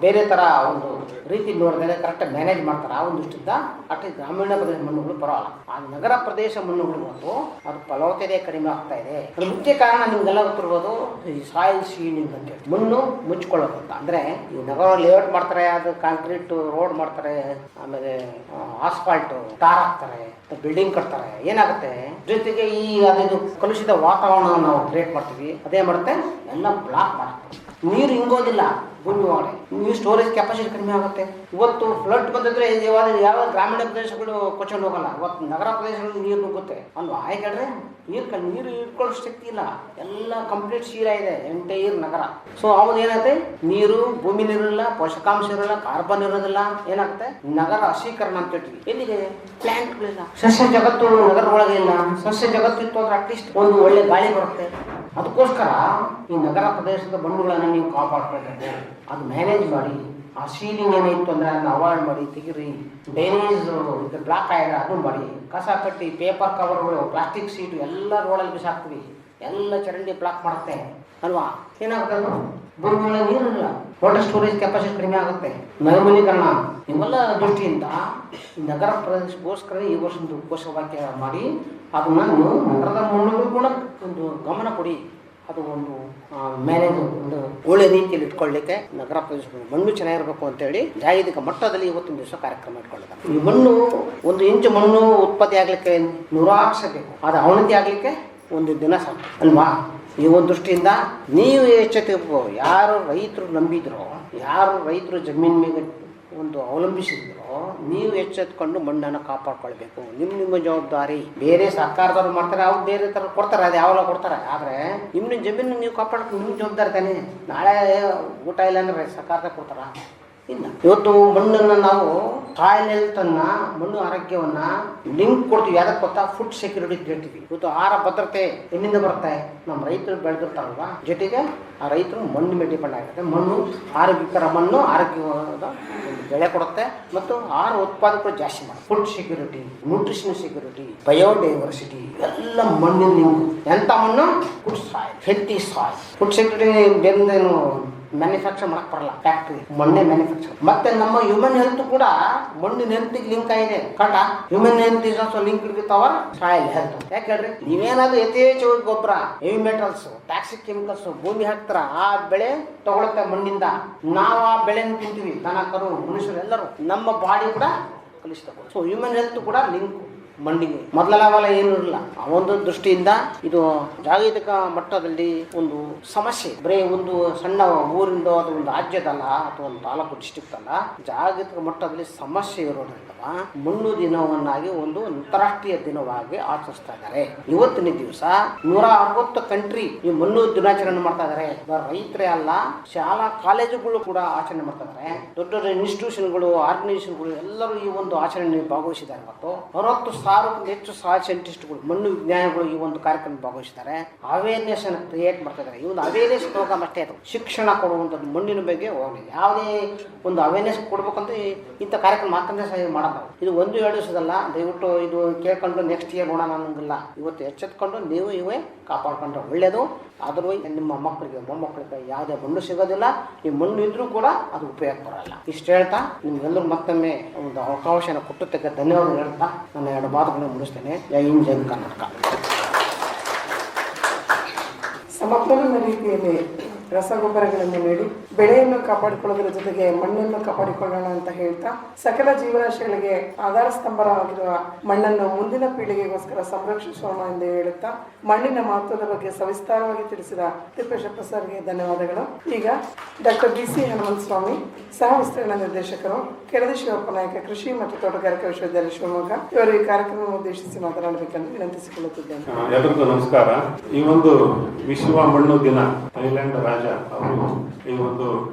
ಬೇರೆ ತರ ಒಂದು ರೀತಿ ನೋಡಿದ್ರೆ ಕರೆಕ್ಟ್ ಮ್ಯಾನೇಜ್ ಮಾಡ್ತಾರೆ. ಆ ಒಂದು ದೃಷ್ಟಿಯಿಂದ ಅಟ್ಲೀಸ್ಟ್ ಗ್ರಾಮೀಣ ಪ್ರದೇಶ ಮಣ್ಣುಗಳು ಬರೋಲ್ಲ. ಆ ನಗರ ಪ್ರದೇಶ ಮಣ್ಣುಗಳು ಬಂದು ಅದು ಫಲವತ್ತತೆ ಕಡಿಮೆ ಆಗ್ತಾ ಇದೆ. ಅದು ಮುಖ್ಯ ಕಾರಣ ನಿಮ್ಗೆಲ್ಲ ಗೊತ್ತಿರ್ಬೋದು, ಈ ಸಾಯಿಲ್ ಸೀಡಿಂಗ್ ಅಂತ ಹೇಳಿ ಮಣ್ಣು ಮುಚ್ಕೊಳ್ಳೋದು ಅಂತ. ಅಂದ್ರೆ ಈ ನಗರ ಲೇಔಟ್ ಮಾಡ್ತಾರೆ, ಅದು ಕಾಂಕ್ರೀಟ್ ರೋಡ್ ಮಾಡ್ತಾರೆ, ಆಮೇಲೆ ಆಸ್ಫಾಲ್ಟ್ ಟಾರ್ ಹಾಕ್ತಾರೆ, ಬಿಲ್ಡಿಂಗ್ ಕಟ್ತಾರೆ. ಏನಾಗುತ್ತೆ ಜೊತೆಗೆ ಈ ಅದು ಕಲುಷಿತ ವಾತಾವರಣ ನಾವು ಕ್ರಿಯೇಟ್ ಮಾಡ್ತೀವಿ. ಅದೇ ಮಾಡುತ್ತೆ ಎಲ್ಲ ಬ್ಲಾಕ್ ಮಾಡುತ್ತೆ. ನೀರು ಹಿಂಗೋದಿಲ್ಲ ಭೂಮಿ ಒಳಗಡೆ, ನೀರು ಸ್ಟೋರೇಜ್ ಕೆಪಾಸಿಟಿ ಕಡಿಮೆ ಆಗುತ್ತೆ. ಇವತ್ತು ಫ್ಲಡ್ ಬಂದಿದ್ರೆ ಯಾವ ಗ್ರಾಮೀಣ ಪ್ರದೇಶಗಳು ಕೊಚ್ಕೊಂಡು ಹೋಗಲ್ಲ, ಇವತ್ತು ನಗರ ಪ್ರದೇಶಗಳು ನೀರು ನುಗ್ಗುತ್ತೆ ಅಲ್ವಾ. ಯಾಕಂದ್ರೆ ನೀರು ಇಟ್ಕೊಳ್ಳೋ ಶಕ್ತಿ ಇಲ್ಲ, ಎಲ್ಲ ಕಂಪ್ಲೀಟ್ ಶೀರ ಇದೆ ಎಂಟೈರ್ ನಗರ. ಸೊ ಅವಾಗ ಏನಾಗುತ್ತೆ, ನೀರು ಭೂಮಿ ನೀರಿಲ್ಲ, ಪೋಷಕಾಂಶ ಇರಲ್ಲ, ಕಾರ್ಬನ್ ಇರೋದಿಲ್ಲ. ಏನಾಗುತ್ತೆ, ನಗರ ಹಸೀಕರಣ ಅಂತ ಹೇಳ್ತೀವಿ. ಎಲ್ಲಿದೆ ಪ್ಲಾಂಟ್ಗಳಿಲ್ಲ, ಸಸ್ಯ ಜಗತ್ತು ನಗರ ಒಳಗೆ ಇಲ್ಲ. ಸಸ್ಯ ಜಗತ್ತು ಇತ್ತು ಅಂದ್ರೆ ಅಟ್ಲೀಸ್ಟ್ ಒಂದು ಒಳ್ಳೆ ಗಾಳಿ ಬರುತ್ತೆ. ಅದಕ್ಕೋಸ್ಕರ ಈ ನಗರ ಪ್ರದೇಶದ ಮಣ್ಣುಗಳನ್ನು ನೀವು ಕಾಪಾಡ್ಕೊಳ್ಬೇಕು. ಅದು ಮ್ಯಾನೇಜ್ ಮಾಡಿ. ಆ ಸೀಲಿಂಗ್ ಏನಾಯಿತು ಅಂದ್ರೆ ಅದನ್ನ ಅವಾಯ್ಡ್ ಮಾಡಿ ತೆಗಿರಿ. ಡ್ರೈನೇಜ್ ಬ್ಲಾಕ್ ಆಗಿದೆ ಅದು ಮಾಡಿ. ಕಸ ಕಟ್ಟಿ ಪೇಪರ್ ಕವರ್ಗಳು, ಪ್ಲಾಸ್ಟಿಕ್ ಸೀಟು ಎಲ್ಲ ರೋಡಲ್ಲಿ ಬಿಸಾಕ್ತೀವಿ. ಎಲ್ಲ ಚರಂಡಿ ಬ್ಲಾಕ್ ಮಾಡುತ್ತೆ ಅಲ್ವಾ. ಏನಾಗುತ್ತೆ, ಅದು ಭೂಮಿ ಒಳಗೆ ನೀರಿಲ್ಲ, ವಾಟರ್ ಸ್ಟೋರೇಜ್ ಕೆಪಾಸಿಟಿ ಕಡಿಮೆ ಆಗುತ್ತೆ. ನೈರ್ಮಲೀಕರಣ ಇವೆಲ್ಲ ದೃಷ್ಟಿಯಿಂದ ನಗರ ಪ್ರದೇಶಕ್ಕೋಸ್ಕರ ಈ ವರ್ಷದ ಘೋಷವಾಕ್ಯ ಮಾಡಿ ಅದನ್ನ ನೀವು ನಗರದ ಮಣ್ಣುಗಳು ಕೂಡ ಒಂದು ಗಮನ ಕೊಡಿ. ಅದು ಒಂದು ಮ್ಯಾನೇಜ್ ಒಂದು ಒಳ್ಳೆ ರೀತಿಯಲ್ಲಿ ಇಟ್ಕೊಳ್ಳಿಕ್ಕೆ ನಗರ ಪ್ರದೇಶಗಳು ಮಣ್ಣು ಚೆನ್ನಾಗಿರ್ಬೇಕು ಅಂತೇಳಿ ಜಾಗತಿಕ ಮಟ್ಟದಲ್ಲಿ ಇವತ್ತಿನ ದಿವಸ ಕಾರ್ಯಕ್ರಮ ಇಟ್ಕೊಂಡಿದ್ದಾರೆ. ಈ ಮಣ್ಣು 1 ಇಂಚು ಮಣ್ಣು ಉತ್ಪತ್ತಿ ಆಗ್ಲಿಕ್ಕೆ 100 ವರ್ಷ ಬೇಕು, ಅದು ಅವನತಿ ಆಗ್ಲಿಕ್ಕೆ 1 ದಿನ ಸಾಕು ಅಲ್ವಾ. ಈ ಒಂದು ದೃಷ್ಟಿಯಿಂದ ನೀವು ಎಚ್ಚೆತ್ತಬೇಕು. ಯಾರು ರೈತರು ನಂಬಿದ್ರೋ, ಯಾರು ರೈತರು ಜಮೀನ್ ಮೇಲೆ ಒಂದು ಅವಲಂಬಿಸಿದ್ರೋ, ನೀವು ಎಚ್ಚೆತ್ಕೊಂಡು ಮಣ್ಣನ್ನು ಕಾಪಾಡ್ಕೊಳ್ಬೇಕು. ನಿಮ್ಮ ಜವಾಬ್ದಾರಿ. ಬೇರೆ ಸರ್ಕಾರದವ್ರು ಮಾಡ್ತಾರೆ, ಅವ್ರು ಬೇರೆ ಥರ ಕೊಡ್ತಾರೆ, ಅದು ಯಾವಾಗ ಕೊಡ್ತಾರೆ. ಆದರೆ ನಿಮ್ಮ ಜಮೀನು ನೀವು ಕಾಪಾಡ್ಕೊಂಡು ನಿಮ್ಮ ಜವಾಬ್ದಾರಿ ತಾನೇ. ನಾಳೆ ಊಟ ಇಲ್ಲ ಅಂದರೆ ಸರ್ಕಾರದಾಗ ಕೊಡ್ತಾರ? ಇಲ್ಲ. ಇವತ್ತು ಮಣ್ಣನ್ನು ನಾವು ಸಾಯಿಲ್ ಹೆಲ್ತನ್ನು, ಮಣ್ಣು ಆರೋಗ್ಯವನ್ನ ಲಿಂಕ್ ಕೊಡ್ತೀವಿ. ಯಾವ್ದಕ್ಕೆ ಗೊತ್ತಾ, ಫುಡ್ ಸೆಕ್ಯೂರಿಟಿ ಹೇಳ್ತೀವಿ. ಇವತ್ತು ಆಹಾರ ಭದ್ರತೆ ಎಲ್ಲಿಂದ ಬರುತ್ತೆ, ನಮ್ಮ ರೈತರು ಬೆಳೆದಿರ್ತಾರಲ್ವಾ. ಜೊತೆಗೆ ಆ ರೈತರು ಮಣ್ಣು ಮೇಲೆ ಡಿಪೆಂಡ್ ಆಗಿರುತ್ತೆ. ಮಣ್ಣು ಆರೋಗ್ಯಕರ ಮಣ್ಣು ಆರೋಗ್ಯವಾದ ಒಂದು ಬೆಳೆ ಕೊಡುತ್ತೆ ಮತ್ತು ಆಹಾರ ಉತ್ಪಾದಕರು ಜಾಸ್ತಿ ಮಾಡಿ. Food security, nutrition security, biodiversity ಎಲ್ಲ ಮಣ್ಣಿನ ಲಿಂಕ್. ಎಂಥ ಮಣ್ಣು? Good soil, healthy soil. Food security ಬೇರೇನು ಮ್ಯಾನುಫ್ಯಾಕ್ಚರ್ ಮಾಡಕ್ ಬರಲ್ಲ, ಫ್ಯಾಕ್ಟ್ರಿ ಮಣ್ಣೆ ಮ್ಯಾನುಫ್ಯಾಕ್ಚರ್. ಮತ್ತೆ ನಮ್ಮ ಹ್ಯೂಮನ್ ಹೆಲ್ತ್ ಕೂಡ ಮಣ್ಣಿನ ಹೆಲ್ತ್ ಲಿಂಕ್ ಆಗಿದೆ. ಕಂಡ human health is also link with our soil health. ಯಾಕೆ ಹೇಳ್ರಿ, ನೀವೇನಾದ್ರೂ ಯಥೇಚ್ಛವಾಗಿ ಗೊಬ್ಬರ, ಹೆವಿ ಮೆಟಲ್ಸ್, ಟಾಕ್ಸಿಕ್ ಕೆಮಿಕಲ್ಸ್ ಭೂಮಿ ಹಾಕ್ತಾರ, ಆ ಬೆಳೆ ತಗೊಳುತ್ತೆ ಮಣ್ಣಿಂದ. ನಾವು ಆ ಬೆಳೆನ ತಿಂತೀವಿ, ದನ ಕರು ಮನುಷ್ಯರು ಎಲ್ಲರೂ. ನಮ್ಮ ಬಾಡಿ ಕೂಡ ಕಲಿಸ್ತಾ. ಸೊ ಹ್ಯೂಮನ್ ಹೆಲ್ತ್ ಕೂಡ ಲಿಂಕ್ ಮಣ್ಣಿಗೆ. ಮೊದಲೆಲ್ಲ ಏನೂ ಇರಲಿಲ್ಲ. ಆ ಒಂದು ದೃಷ್ಟಿಯಿಂದ ಇದು ಜಾಗತಿಕ ಮಟ್ಟದಲ್ಲಿ ಒಂದು ಸಮಸ್ಯೆ. ಬರೀ ಒಂದು ಸಣ್ಣ ಊರಿಂದ ಅದು ಒಂದು ರಾಜ್ಯದಲ್ಲ ಅಥವಾ ಒಂದು ತಾಲೂಕು ಡಿಸ್ಟ್ರಿಕ್ಟ್ ಅಲ್ಲ, ಜಾಗತಿಕ ಮಟ್ಟದಲ್ಲಿ ಸಮಸ್ಯೆ ಇರೋದ್ರಿಂದ ಮಣ್ಣು ದಿನವನ್ನಾಗಿ ಒಂದು ಅಂತಾರಾಷ್ಟ್ರೀಯ ದಿನವಾಗಿ ಆಚರಿಸ್ತಾ ಇದ್ದಾರೆ. ಇವತ್ತಿನ ದಿವಸ 160 ಕಂಟ್ರಿ ಈ ಮಣ್ಣು ದಿನಾಚರಣೆ ಮಾಡ್ತಾ ಇದ್ದಾರೆ. ರೈತರೇ ಅಲ್ಲ, ಶಾಲಾ ಕಾಲೇಜುಗಳು ಕೂಡ ಆಚರಣೆ ಮಾಡ್ತಾ ಇದ್ದಾರೆ. ದೊಡ್ಡ ದೊಡ್ಡ ಇನ್ಸ್ಟಿಟ್ಯೂಷನ್ಗಳು, ಆರ್ಗನೈಸೇಷನ್ಗಳು ಎಲ್ಲರೂ ಈ ಒಂದು ಆಚರಣೆಯಲ್ಲಿ ಭಾಗವಹಿಸಿದ್ದಾರೆ. ಮತ್ತು 60,000ಕ್ಕಿಂತ ಹೆಚ್ಚು ಸೈಂಟಿಸ್ಟ್ಗಳು, ಮಣ್ಣು ವಿಜ್ಞಾನಿಗಳು ಈ ಒಂದು ಕಾರ್ಯಕ್ರಮ ಭಾಗವಹಿಸಿದ್ದಾರೆ. ಅವೇರ್ನೆಸ್ ಅನ್ನು ಕ್ರಿಯೇಟ್ ಮಾಡ್ತಾ ಇದ್ದಾರೆ. ಈ ಒಂದು ಅವೇರ್ನೆಸ್ ಪ್ರೋಗ್ರಾಮ್ ಅಷ್ಟೇ, ಅದು ಶಿಕ್ಷಣ ಕೊಡುವಂಥದ್ದು ಮಣ್ಣಿನ ಬಗ್ಗೆ. ಯಾವುದೇ ಒಂದು ಅವೇರ್ನೆಸ್ ಕೊಡ್ಬೇಕಂತ ಇಂಥ ಕಾರ್ಯಕ್ರಮ ಮಾತಂದ್ರೆ ಸಹ ಮಾಡೋದು. ಇದು 1-2 ದಿವಸದಲ್ಲ. ದಯವಿಟ್ಟು ಇದು ಕೇಳ್ಕೊಂಡು ನೆಕ್ಸ್ಟ್ ಇಯರ್ ನೋಡೋಣ ಅನ್ನೋಂಗಿಲ್ಲ. ಇವತ್ತು ಎಚ್ಚೆತ್ಕೊಂಡು ನೀವು ಇವೇ ಕಾಪಾಡ್ಕೊಂಡ್ರೆ ಒಳ್ಳೆಯದು. ಆದರೂ ನಿಮ್ಮ ಮಕ್ಕಳಿಗೆ ಮೊಮ್ಮಕ್ಕಳಿಗೆ ಯಾವುದೇ ಮಣ್ಣು ಸಿಗೋದಿಲ್ಲ. ಈ ಮಣ್ಣು ಇದ್ರೂ ಕೂಡ ಅದು ಉಪಯೋಗ ಬರೋಲ್ಲ. ಇಷ್ಟು ಹೇಳ್ತಾ ನಿಮ್ಗೆಲ್ಲರೂ ಮತ್ತೊಮ್ಮೆ ಒಂದು ಅವಕಾಶನ ಕೊಟ್ಟದ್ದಕ್ಕೆ ಧನ್ಯವಾದ ಹೇಳ್ತಾ ನನ್ನ 2 ಮಾತುಗಳನ್ನು ಮುಗಿಸ್ತೇನೆ. ಜೈ ಹಿಂದ್, ಜೈ ಕರ್ನಾಟಕ. ಸಮತೋಲನ ರೀತಿಯಲ್ಲಿ ರಸಗೊಬ್ಬರಗಳನ್ನು ನೀಡಿ ಬೆಳೆಯನ್ನು ಕಾಪಾಡಿಕೊಳ್ಳೋದ್ರ ಜೊತೆಗೆ ಮಣ್ಣನ್ನು ಕಾಪಾಡಿಕೊಳ್ಳೋಣ ಅಂತ ಹೇಳ್ತಾ, ಸಕಲ ಜೀವರಾಶಿಗಳಿಗೆ ಆಧಾರ ಸ್ತಂಭವಾಗಿರುವ ಮಣ್ಣನ್ನು ಮುಂದಿನ ಪೀಳಿಗೆಗೋಸ್ಕರ ಸಂರಕ್ಷಿಸೋಣ ಎಂದು ಹೇಳುತ್ತಾ, ಮಣ್ಣಿನ ಮಹತ್ವದ ಬಗ್ಗೆ ಸವಿಸ್ತಾರವಾಗಿ ತಿಳಿಸಿದ ತಿಪ್ಪೇಶಪ್ಪ ಸರ್ಗೆ ಧನ್ಯವಾದಗಳು. ಈಗ ಡಾಕ್ಟರ್ BC ಹನುಮಂತಸ್ವಾಮಿ, ಸಹ ವಿಸ್ತರಣಾ ನಿರ್ದೇಶಕರು, ಕೆಳದಿ ಶಿವಪ್ಪ ನಾಯಕ ಕೃಷಿ ಮತ್ತು ತೋಟಗಾರಿಕಾ ವಿಶ್ವವಿದ್ಯಾಲಯ ಶಿವಮೊಗ್ಗ, ಇವರು ಈ ಕಾರ್ಯಕ್ರಮವನ್ನು ಉದ್ದೇಶಿಸಿ ಮಾತನಾಡಬೇಕೆಂದು ವಿನಂತಿಸಿಕೊಳ್ಳುತ್ತಿದ್ದೇನೆ. ಎಲ್ಲರಿಗೂ ನಮಸ್ಕಾರ. ಈ ಒಂದು ವಿಶ್ವ ಮಣ್ಣು ದಿನ ಥೈಲ್ಯಾಂಡ್ ರಾಜ ಅವರು ಈ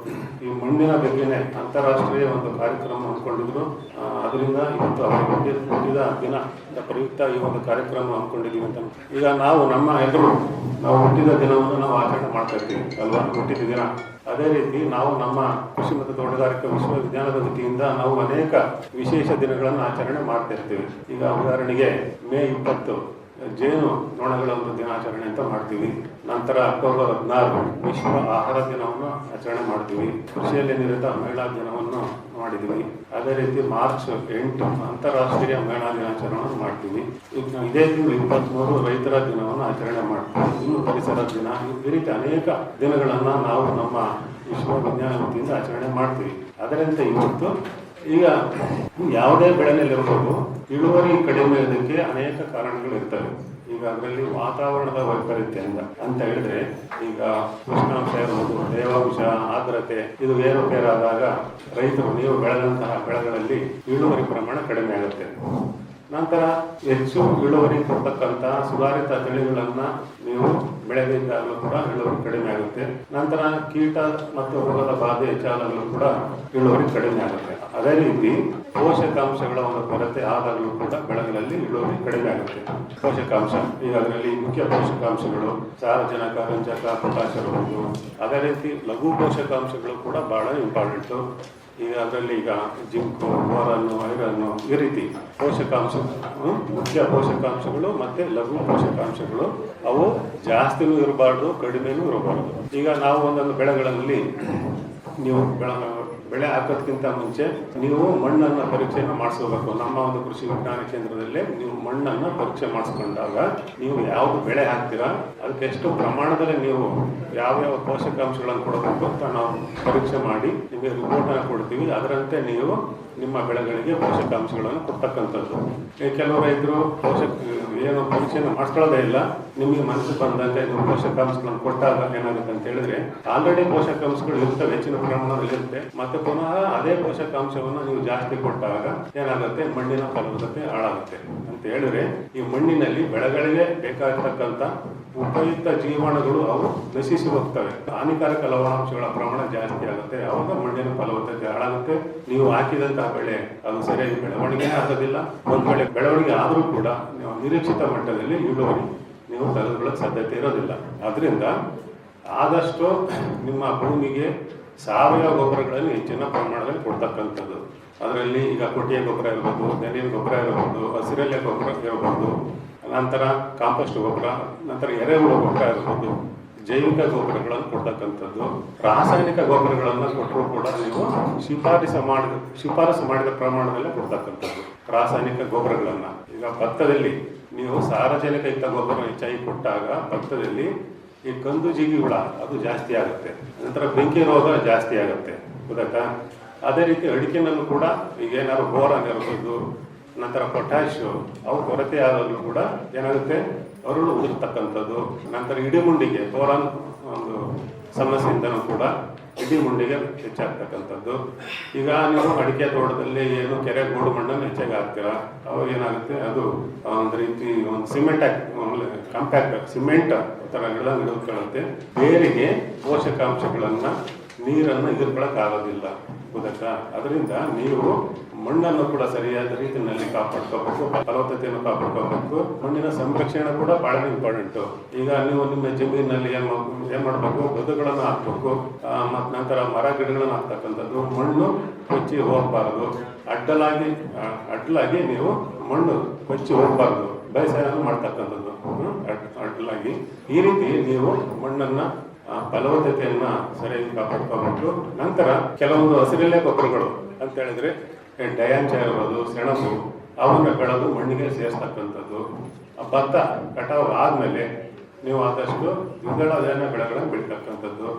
ಮಣ್ಣಿನ ಬಗ್ಗೆನೆ ಅಂತಾರಾಷ್ಟ್ರೀಯ ಒಂದು ಕಾರ್ಯಕ್ರಮ ಹಮ್ಮಿಕೊಂಡಿದ್ರು. ಅದರಿಂದ ಇವತ್ತು ಅವರ ಹುಟ್ಟಿದ ದಿನ ಪ್ರಯುಕ್ತ ಈ ಒಂದು ಕಾರ್ಯಕ್ರಮ ಹಮ್ಮಿಕೊಂಡಿದ್ದೀವಿ ಅಂತ. ಈಗ ನಾವು ಹುಟ್ಟಿದ ದಿನವನ್ನು ನಾವು ಆಚರಣೆ ಮಾಡ್ತಾ ಇರ್ತೀವಿ ಅಲ್ವಾ, ಹುಟ್ಟಿದ ದಿನ. ಅದೇ ರೀತಿ ನಾವು ನಮ್ಮ ಕೃಷಿ ಮತ್ತು ತೋಟಗಾರಿಕಾ ವಿಶ್ವವಿದ್ಯಾಲಯದ ವತಿಯಿಂದ ನಾವು ಅನೇಕ ವಿಶೇಷ ದಿನಗಳನ್ನು ಆಚರಣೆ ಮಾಡ್ತಾ ಇರ್ತೀವಿ. ಈಗ ಉದಾಹರಣೆಗೆ May 20 ಜೇನು ನೊಣಗಳ ಒಂದು ದಿನಾಚರಣೆ ಅಂತ ಮಾಡ್ತೀವಿ. ನಂತರ ಅಕ್ಟೋಬರ್ 16 ವಿಶ್ವ ಆಹಾರ ದಿನವನ್ನು ಆಚರಣೆ ಮಾಡ್ತೀವಿ. ಕೃಷಿಯಲ್ಲಿ ನಿರತ ಮಹಿಳಾ ದಿನವನ್ನು ಮಾಡಿದ್ವಿ. ಅದೇ ರೀತಿ ಮಾರ್ಚ್ 8 ಅಂತಾರಾಷ್ಟ್ರೀಯ ಮಹಿಳಾ ದಿನಾಚರಣೆಯನ್ನು ಮಾಡ್ತೀವಿ. ಇದೇ ತಿಂಗಳು 23 ರೈತರ ದಿನವನ್ನು ಆಚರಣೆ ಮಾಡ್ತೀವಿ. ಇನ್ನು ಪರಿಸರ ದಿನ, ಈ ರೀತಿ ಅನೇಕ ದಿನಗಳನ್ನು ನಾವು ನಮ್ಮ ವಿಶ್ವ ವಿಜ್ಞಾನ ವತಿಯಿಂದ ಆಚರಣೆ ಮಾಡ್ತೀವಿ. ಅದರಂತೆ ಇವತ್ತು ಈಗ ಯಾವುದೇ ಬೆಳೆನಲ್ಲಿರ್ಬೋದು ಇಳುವರಿ ಕಡಿಮೆ ಇರೋದಕ್ಕೆ ಅನೇಕ ಕಾರಣಗಳು ಇರ್ತವೆ. ಈಗ ಅದರಲ್ಲಿ ವಾತಾವರಣದ ವೈಪರೀತ್ಯದಿಂದ ಅಂತ ಹೇಳಿದ್ರೆ, ಈಗ ಉಷ್ಣಾಂಶ ಇರ್ಬೋದು, ತೇವಾಂಶ, ಆರ್ದ್ರತೆ ಇದು ಏರುಪೇರಾದಾಗ ರೈತರು ನೀವು ಬೆಳೆದಂತಹ ಬೆಳೆಗಳಲ್ಲಿ ಇಳುವರಿ ಪ್ರಮಾಣ ಕಡಿಮೆ ಆಗುತ್ತೆ. ನಂತರ ಹೆಚ್ಚು ಇಳುವರಿ ಕೊಡ್ತಕ್ಕಂತಹ ಸುಧಾರಿತ ತಳಿಗಳನ್ನ ನೀವು ಬೆಳೆದಿದ್ದಾಗಲೂ ಕೂಡ ಇಳುವರಿ ಕಡಿಮೆ ಆಗುತ್ತೆ. ನಂತರ ಕೀಟ ಮತ್ತು ರೋಗದ ಬಾಧೆ ಹೆಚ್ಚಾದಾಗಲೂ ಕೂಡ ಇಳುವರಿ ಕಡಿಮೆ ಆಗುತ್ತೆ. ಅದೇ ರೀತಿ ಪೋಷಕಾಂಶಗಳ ಒಂದು ಕೊರತೆ ಆದಾಗಲೂ ಕೂಡ ಬೆಳೆಗಳಲ್ಲಿ ಇಳುವರಿ ಕಡಿಮೆ ಆಗುತ್ತೆ. ಪೋಷಕಾಂಶ ಈಗ ಅದರಲ್ಲಿ ಮುಖ್ಯ ಪೋಷಕಾಂಶಗಳು ಸಾರಜನಕ, ರಂಜಕ, ಪೊಟ್ಯಾಷ್ ಇರಬಹುದು. ಅದೇ ರೀತಿ ಲಘು ಪೋಷಕಾಂಶಗಳು ಕೂಡ ಬಹಳ ಇಂಪಾರ್ಟೆಂಟು. ಈಗ ಅದರಲ್ಲಿ ಈಗ ಜಿಂಕು, ಬೋರನ್ನು, ಐರನ್ನು ಈ ರೀತಿ ಪೋಷಕಾಂಶ, ಮುಖ್ಯ ಪೋಷಕಾಂಶಗಳು ಮತ್ತೆ ಲಘು ಪೋಷಕಾಂಶಗಳು ಅವು ಜಾಸ್ತಿನೂ ಇರಬಾರ್ದು, ಕಡಿಮೆನೂ ಇರಬಾರ್ದು. ಈಗ ನಾವು ಒಂದೊಂದು ಬೆಳೆಗಳಲ್ಲಿ ನೀವು ಬೆಳೆ ಹಾಕೋದಕ್ಕಿಂತ ಮುಂಚೆ ನೀವು ಮಣ್ಣನ್ನು ಪರೀಕ್ಷೆಯನ್ನು ಮಾಡಿಸ್ಕೋಬೇಕು. ನಮ್ಮ ಒಂದು ಕೃಷಿ ವಿಜ್ಞಾನ ಕೇಂದ್ರದಲ್ಲೇ ನೀವು ಮಣ್ಣನ್ನು ಪರೀಕ್ಷೆ ಮಾಡಿಸ್ಕೊಂಡಾಗ ನೀವು ಯಾವುದು ಬೆಳೆ ಹಾಕ್ತೀರಾ ಅದಕ್ಕೆ ಎಷ್ಟು ಪ್ರಮಾಣದಲ್ಲಿ ನೀವು ಯಾವ್ಯಾವ ಪೋಷಕಾಂಶಗಳನ್ನು ಕೊಡಬೇಕು ಅಂತ ನಾವು ಪರೀಕ್ಷೆ ಮಾಡಿ ನಿಮಗೆ ರಿಪೋರ್ಟನ್ನು ಕೊಡ್ತೀವಿ. ಅದರಂತೆ ನೀವು ನಿಮ್ಮ ಬೆಳೆಗಳಿಗೆ ಪೋಷಕಾಂಶಗಳನ್ನು ಕೊಡ್ತಕ್ಕಂಥದ್ದು. ಕೆಲವು ರೈತರು ಏನು ಪರೀಕ್ಷೆಯನ್ನು ಮಾಡಿಸ್ಕೊಳ್ಳೋದೇ ಇಲ್ಲ, ನಿಮಗೆ ಮನಸ್ಸು ಬಂದಂತೆ ನೀವು ಪೋಷಕಾಂಶಗಳನ್ನು ಕೊಟ್ಟಾಗ ಏನಾಗುತ್ತೆ ಅಂತ ಹೇಳಿದ್ರೆ ಆಲ್ರೆಡಿ ಪೋಷಕಾಂಶಗಳು ಇರ್ತವೆ, ಹೆಚ್ಚಿನ ಪ್ರಮಾಣದಲ್ಲಿ ಇರುತ್ತೆ. ಮತ್ತೆ ಪುನಃ ಅದೇ ಪೋಷಕಾಂಶವನ್ನು ನೀವು ಜಾಸ್ತಿ ಕೊಟ್ಟಾಗ ಏನಾಗುತ್ತೆ, ಮಣ್ಣಿನ ಫಲವತ್ತತೆ ಹಾಳಾಗುತ್ತೆ. ಅಂತ ಹೇಳಿದ್ರೆ ಈ ಮಣ್ಣಿನಲ್ಲಿ ಬೆಳೆಗಳಿಗೆ ಬೇಕಾಗಿರ್ತಕ್ಕಂಥ ಉಪಯುಕ್ತ ಜೀವಾಣುಗಳು ಅವು ನಶಿಸಿ ಹೋಗ್ತವೆ. ಹಾನಿಕಾರಕ ಲವಣಾಂಶಗಳ ಪ್ರಮಾಣ ಜಾಸ್ತಿ ಆಗುತ್ತೆ. ಅವಾಗ ಮಣ್ಣಿನ ಫಲವತ್ತತೆ ಹಾಳಾಗುತ್ತೆ. ನೀವು ಹಾಕಿದಂತಹ ಬೆಳೆ ಅದು ಸರಿಯಾಗಿ ಬೆಳವಣಿಗೆ ಆಗೋದಿಲ್ಲ. ಒಂದು ವೇಳೆ ಬೆಳವಣಿಗೆ ಆದರೂ ಕೂಡ ನೀವು ನಿರೀಕ್ಷಿತ ಮಟ್ಟದಲ್ಲಿ ಇಳುವರಿ ನೀವು ತೆಗೆದುಕೊಳ್ಳೋಕೆ ಸಾಧ್ಯತೆ ಇರೋದಿಲ್ಲ. ಅದರಿಂದ ಆದಷ್ಟು ನಿಮ್ಮ ಭೂಮಿಗೆ ಸಾವಯವ ಗೊಬ್ಬರಗಳನ್ನು ಹೆಚ್ಚಿನ ಪ್ರಮಾಣದಲ್ಲಿ ಕೊಡ್ತಕ್ಕಂಥದ್ದು. ಅದರಲ್ಲಿ ಈಗ ಕೊಟ್ಟಿಗೆ ಗೊಬ್ಬರ ಇರ್ಬೋದು, ದನಿನ ಗೊಬ್ಬರ ಇರ್ಬೋದು, ಹಸಿರೆಲೆ ಗೊಬ್ಬರ ಇರ್ಬೋದು, ನಂತರ ಕಾಂಪೋಸ್ಟ್ ಗೊಬ್ಬರ, ನಂತರ ಎರೆಹುಳು ಗೊಬ್ಬರ ಇರ್ಬೋದು, ಜೈವಿಕ ಗೊಬ್ಬರಗಳನ್ನು ಕೊಡ್ತಕ್ಕಂಥದ್ದು. ರಾಸಾಯನಿಕ ಗೊಬ್ಬರಗಳನ್ನು ಕೊಟ್ಟರೂ ಕೂಡ ನೀವು ಶಿಫಾರಸು ಮಾಡಿದ ಪ್ರಮಾಣದಲ್ಲೇ ಕೊಡ್ತಕ್ಕಂಥದ್ದು ರಾಸಾಯನಿಕ ಗೊಬ್ಬರಗಳನ್ನು. ಈಗ ಭತ್ತದಲ್ಲಿ ನೀವು ಸಾರಜನಕಯುಕ್ತ ಗೊಬ್ಬರ ಹೆಚ್ಚಾಗಿ ಕೊಟ್ಟಾಗ ಭತ್ತದಲ್ಲಿ ಈ ಕಂದು ಜಿಗಿ ಹುಳ ಅದು ಜಾಸ್ತಿ ಆಗುತ್ತೆ. ನಂತರ ಬೆಂಕಿ ರೋಗ ಜಾಸ್ತಿ ಆಗುತ್ತೆ, ಗೊತ್ತಾಯ್ತಾ? ಅದೇ ರೀತಿ ಅಡಿಕೆನಲ್ಲೂ ಕೂಡ ಈಗ ಏನಾದ್ರು ಬೋರಾನ್ ಇರ್ಬೋದು, ನಂತರ ಪೊಟ್ಯಾಶ್ ಅವು ಕೊರತೆ ಆದಾಗಲೂ ಕೂಡ ಏನಾಗುತ್ತೆ, ಅರುಳು ಉದುರ್ತಕ್ಕಂಥದ್ದು. ನಂತರ ಇಡಿಮುಂಡಿಗೆ ಬೋರಾನ್ ಒಂದು ಸಮಸ್ಯೆಯಿಂದನೂ ಕೂಡ ಇಡಿಮುಂಡಿಗೆ ಹೆಚ್ಚಾಗ್ತಕ್ಕಂಥದ್ದು. ಈಗ ನೀವು ಅಡಿಕೆ ತೋಟದಲ್ಲಿ ಏನು ಕೆರೆ ಗೋಡು ಮಣ್ಣನ್ನು ಹೆಚ್ಚಾಗಿ ಹಾಕ್ತೀರಾ, ಅವಾಗ ಏನಾಗುತ್ತೆ, ಅದು ಒಂದು ರೀತಿ ಒಂದು ಸಿಮೆಂಟ್ ಕಾಂಪ್ಯಾಕ್ಟ್ ಸಿಮೆಂಟ್ ಥರ ಹಿಡಿದುಕೊಳ್ಳುತ್ತೆ. ಬೇರಿಗೆ ಪೋಷಕಾಂಶಗಳನ್ನು ನೀರನ್ನು ಹೀರ್ಕೊಳ್ಳೋಕ್ಕಾಗೋದಿಲ್ಲ, ಗೊತ್ತಾ? ಅದರಿಂದ ನೀವು ಮಣ್ಣನ್ನು ಕೂಡ ಸರಿಯಾದ ರೀತಿಯಲ್ಲಿ ಕಾಪಾಡ್ಕೋಬೇಕು, ಫಲವತ್ತತೆಯನ್ನು ಕಾಪಾಡ್ಕೋಬೇಕು. ಮಣ್ಣಿನ ಸಂರಕ್ಷಣೆ ಕೂಡ ಬಹಳ ಇಂಪಾರ್ಟೆಂಟು. ಈಗ ನೀವು ನಿಮ್ಮ ಜಮೀನಿನಲ್ಲಿ ಏನ್ ಮಾಡಬೇಕು, ಬದುಗಳನ್ನು ಹಾಕ್ಬೇಕು, ಮತ್ತು ನಂತರ ಮರ ಗಿಡಗಳನ್ನು ಹಾಕ್ತಕ್ಕಂಥದ್ದು. ಮಣ್ಣು ಕೊಚ್ಚಿ ಹೋಗಬಾರದು, ಅಡ್ಡಲಾಗಿ ನೀವು ಮಣ್ಣು ಕೊಚ್ಚಿ ಹೋಗಬಾರ್ದು, ಬೇಸಾಯವನ್ನು ಮಾಡ್ತಕ್ಕಂಥದ್ದು ಅಡ್ಡಲಾಗಿ. ಈ ರೀತಿ ನೀವು ಮಣ್ಣನ್ನ ಫಲವತ್ತತೆಯನ್ನ ಸರಿಯಾಗಿ ಕಾಪಾಡ್ಕೋಬೇಕು. ನಂತರ ಕೆಲವೊಂದು ಹಸಿರೆಲೆ ಗೊಬ್ಬರಗಳು ಅಂತ ಹೇಳಿದ್ರೆ ಡಯಾಂಚ ಇರ್ಬೋದು, ಸೆಣಬು ಅವನ್ನ ಬೆಳೆದು ಮಣ್ಣಿಗೆ ಸೇರಿಸ್ತಕ್ಕಂಥದ್ದು. ಭತ್ತ ಕಟಾವು ಆದ್ಮೇಲೆ ನೀವು ಆದಷ್ಟು ದ್ವಿದಳ ಧಾನ್ಯ ಬೆಳೆಗಳನ್ನು ಬೆಳೀತಕ್ಕಂಥದ್ದು.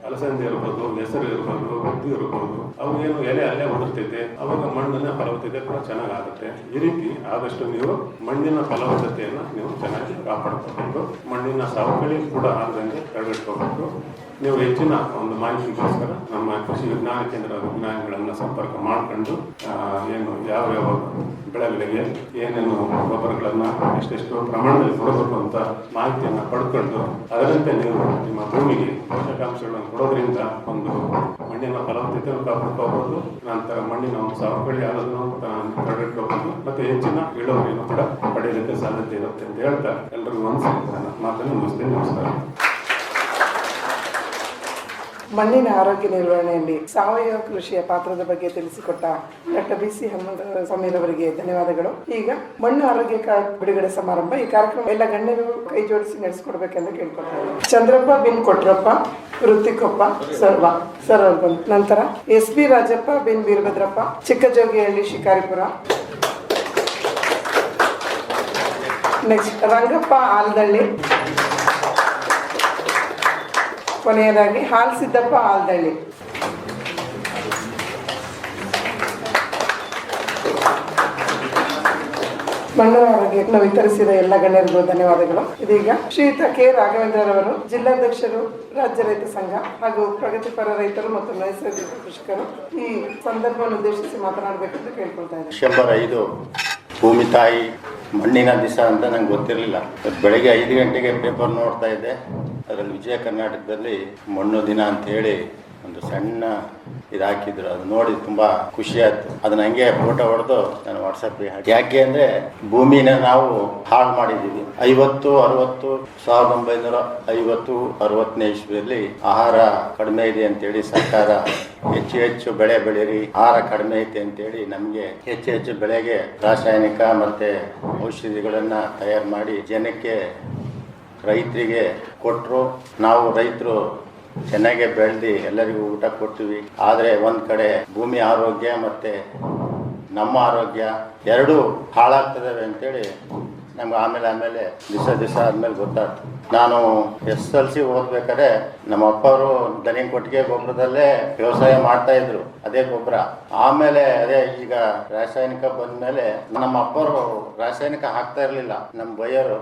ಅಲಸಂದೆ ಇರ್ಬೋದು, ಹೆಸರು ಇರ್ಬೋದು, ಉದ್ದು ಇರ್ಬೋದು, ಅವು ಏನು ಎಲೆ ಅಲ್ಲೇ ಉದುರ್ತೈತೆ, ಅವಾಗ ಮಣ್ಣಿನ ಫಲವತ್ತತೆ ಕೂಡ ಚೆನ್ನಾಗಾಗುತ್ತೆ. ಈ ರೀತಿ ಆದಷ್ಟು ನೀವು ಮಣ್ಣಿನ ಫಲವತ್ತತೆಯನ್ನು ನೀವು ಚೆನ್ನಾಗಿ ಕಾಪಾಡ್ಕೋಬೇಕು. ಮಣ್ಣಿನ ಸವಕಳಿ ಕೂಡ ಆಗದಂತೆ ತಡೆಗಟ್ಕೋಬೇಕು. ನೀವು ಹೆಚ್ಚಿನ ಒಂದು ಮಾಹಿತಿಗೋಸ್ಕರ ನಮ್ಮ ಕೃಷಿ ವಿಜ್ಞಾನ ಕೇಂದ್ರ ವಿಜ್ಞಾನಿಗಳನ್ನು ಸಂಪರ್ಕ ಮಾಡಿಕೊಂಡು ಏನು ಯಾವ ಬೆಳೆಗಳಿಗೆ ಏನೇನು ಗೊಬ್ಬರಗಳನ್ನು ಎಷ್ಟೆಷ್ಟು ಪ್ರಮಾಣದಲ್ಲಿ ಕೊಡಬೇಕು ಅಂತ ಮಾಹಿತಿಯನ್ನು ಪಡ್ಕೊಂಡು ಅದರಂತೆ ನೀವು ನಿಮ್ಮ ಭೂಮಿಗೆ ಪೋಷಕಾಂಶಗಳನ್ನು ಕೊಡೋದ್ರಿಂದ ಒಂದು ಮಣ್ಣಿನ ಫಲವತ್ತತೆಯನ್ನು ಕಾಪಾಡ್ಕೋಬಹುದು. ನಂತರ ಮಣ್ಣಿನ ಒಂದು ಸವಕಳಿ ಆಗೋದನ್ನು ತಡೆಗಟ್ಕೋಬಹುದು. ಮತ್ತೆ ಹೆಚ್ಚಿನ ಇಳುವರಿಯನ್ನು ಕೂಡ ಪಡೆಯಲಿಕ್ಕೆ ಸಾಧ್ಯತೆ ಇರುತ್ತೆ ಅಂತ ಹೇಳ್ತಾ ಎಲ್ಲರಿಗೂ ಒಂದು ಮಾತನ್ನು ಮುಗಿಸ್ತೇನೆ. ನಮಸ್ಕಾರ. ಮಣ್ಣಿನ ಆರೋಗ್ಯ ನಿರ್ವಹಣೆಯಲ್ಲಿ ಸಾವಯವ ಕೃಷಿಯ ಪಾತ್ರದ ಬಗ್ಗೆ ತಿಳಿಸಿಕೊಟ್ಟ ಡಾಕ್ಟರ್ BC ಹನುಮಂತ ಸಮೀರ್ ಅವರಿಗೆ ಧನ್ಯವಾದಗಳು. ಈಗ ಮಣ್ಣು ಆರೋಗ್ಯ ಕಾರ್ಡ್ ಬಿಡುಗಡೆ ಸಮಾರಂಭ. ಈ ಕಾರ್ಯಕ್ರಮ ಎಲ್ಲ ಗಣ್ಯರು ಕೈ ಜೋಡಿಸಿ ನಡೆಸಿಕೊಡ್ಬೇಕೆಂದು ಕೇಳ್ಕೊಳ್ತಾರೆ. ಚಂದ್ರಪ್ಪ ಬಿನ್ ಕೊಟ್ರಪ್ಪ, ಋತಿಕೊಪ್ಪ ಸರ್ ಅವ್ರು ಬಂದು, ನಂತರ SB ರಾಜಪ್ಪ ಬಿನ್ ವೀರಭದ್ರಪ್ಪ, ಚಿಕ್ಕಜೋಗಿಹಳ್ಳಿ, ಶಿಕಾರಿಪುರ. ನೆಕ್ಸ್ಟ್ ರಂಗಪ್ಪ ಆಲ್ದಳ್ಳಿ. ಕೊನೆಯದಾಗಿ ಹಾಲ್ ಸಿದ್ದಪ್ಪ ಆಲ್ದಳ್ಳಿ. ಮಣ್ಣು ಆರೋಗ್ಯವನ್ನು ವಿತರಿಸಿದ ಎಲ್ಲ ಗಣ್ಯರಿಗೂ ಧನ್ಯವಾದಗಳು. ಇದೀಗ ಶ್ರೀಯುತ K. ರಾಘವೇಂದ್ರರವರು, ಜಿಲ್ಲಾಧ್ಯಕ್ಷರು, ರಾಜ್ಯ ರೈತ ಸಂಘ ಹಾಗೂ ಪ್ರಗತಿಪರ ರೈತರು ಮತ್ತು ನೈಸರ್ಗಿಕ ಕೃಷಿಕರು, ಈ ಸಂದರ್ಭವನ್ನು ಉದ್ದೇಶಿಸಿ ಮಾತನಾಡಬೇಕೆಂದು ಕೇಳ್ಕೊಳ್ತಾ ಇದ್ದಾರೆ. ಡಿಸೆಂಬರ್ 5 ಭೂಮಿ ತಾಯಿ ಮಣ್ಣಿನ ದಿವಸ ಅಂತ ನಂಗೆ ಗೊತ್ತಿರಲಿಲ್ಲ. ಬೆಳಗ್ಗೆ 5 ಗಂಟೆಗೆ ಪೇಪರ್ ನೋಡ್ತಾ ಇದ್ದೆ. ಅದರಲ್ಲಿ ವಿಜಯ ಕರ್ನಾಟಕದಲ್ಲಿ ಮಣ್ಣು ದಿನ ಅಂತ ಹೇಳಿ ಒಂದು ಸಣ್ಣ ಇದು ಹಾಕಿದ್ರು. ಅದು ನೋಡಿ ತುಂಬಾ ಖುಷಿ ಆಯ್ತು. ಅದನ್ನ ಹಂಗೆ ಫೋಟೋ ಹೊಡೆದು ನಾನು ವಾಟ್ಸಪ್ಗೆ ಹಾಕಿ. ಯಾಕೆ ಅಂದ್ರೆ ಭೂಮಿನ ನಾವು ಹಾಳು ಮಾಡಿದ್ದೀವಿ. 1950 ಇಸ್ವಿಯಲ್ಲಿ ಆಹಾರ ಕಡಿಮೆ ಇದೆ ಅಂತೇಳಿ ಸರ್ಕಾರ ಹೆಚ್ಚು ಬೆಳೆ ಬೆಳೀರಿ, ಆಹಾರ ಕಡಿಮೆ ಐತೆ ಅಂತೇಳಿ ನಮಗೆ ಹೆಚ್ಚು ಬೆಳೆಗೆ ರಾಸಾಯನಿಕ ಮತ್ತೆ ಔಷಧಿಗಳನ್ನ ತಯಾರು ಮಾಡಿ ಜನಕ್ಕೆ ರೈತರಿಗೆ ಕೊಟ್ಟರು. ನಾವು ರೈತರು ಚೆನ್ನಾಗೆ ಬೆಳೆದು ಎಲ್ಲರಿಗೂ ಊಟ ಕೊಡ್ತೀವಿ. ಆದರೆ ಒಂದು ಕಡೆ ಭೂಮಿ ಆರೋಗ್ಯ ಮತ್ತು ನಮ್ಮ ಆರೋಗ್ಯ ಎರಡೂ ಹಾಳಾಗ್ತದವೆ ಅಂತೇಳಿ ನಮ್ಗೆ ಆಮೇಲೆ ದಿವಸ ಆದಮೇಲೆ ಗೊತ್ತಾಯ್ತು. ನಾನು SSLC ಓದ್ಬೇಕಾದ್ರೆ ನಮ್ಮ ಅಪ್ಪವರು ದನಿ ಕೊಟ್ಟಿಗೆ ಗೊಬ್ಬರದಲ್ಲೇ ವ್ಯವಸಾಯ ಮಾಡ್ತಾ ಇದ್ರು, ಅದೇ ಗೊಬ್ಬರ. ಆಮೇಲೆ ಅದೇ ಈಗ ರಾಸಾಯನಿಕ ಬಂದ್ಮೇಲೆ ನಮ್ಮ ಅಪ್ಪವರು ರಾಸಾಯನಿಕ ಹಾಕ್ತಾ ಇರ್ಲಿಲ್ಲ. ನಮ್ ಬೈಯರು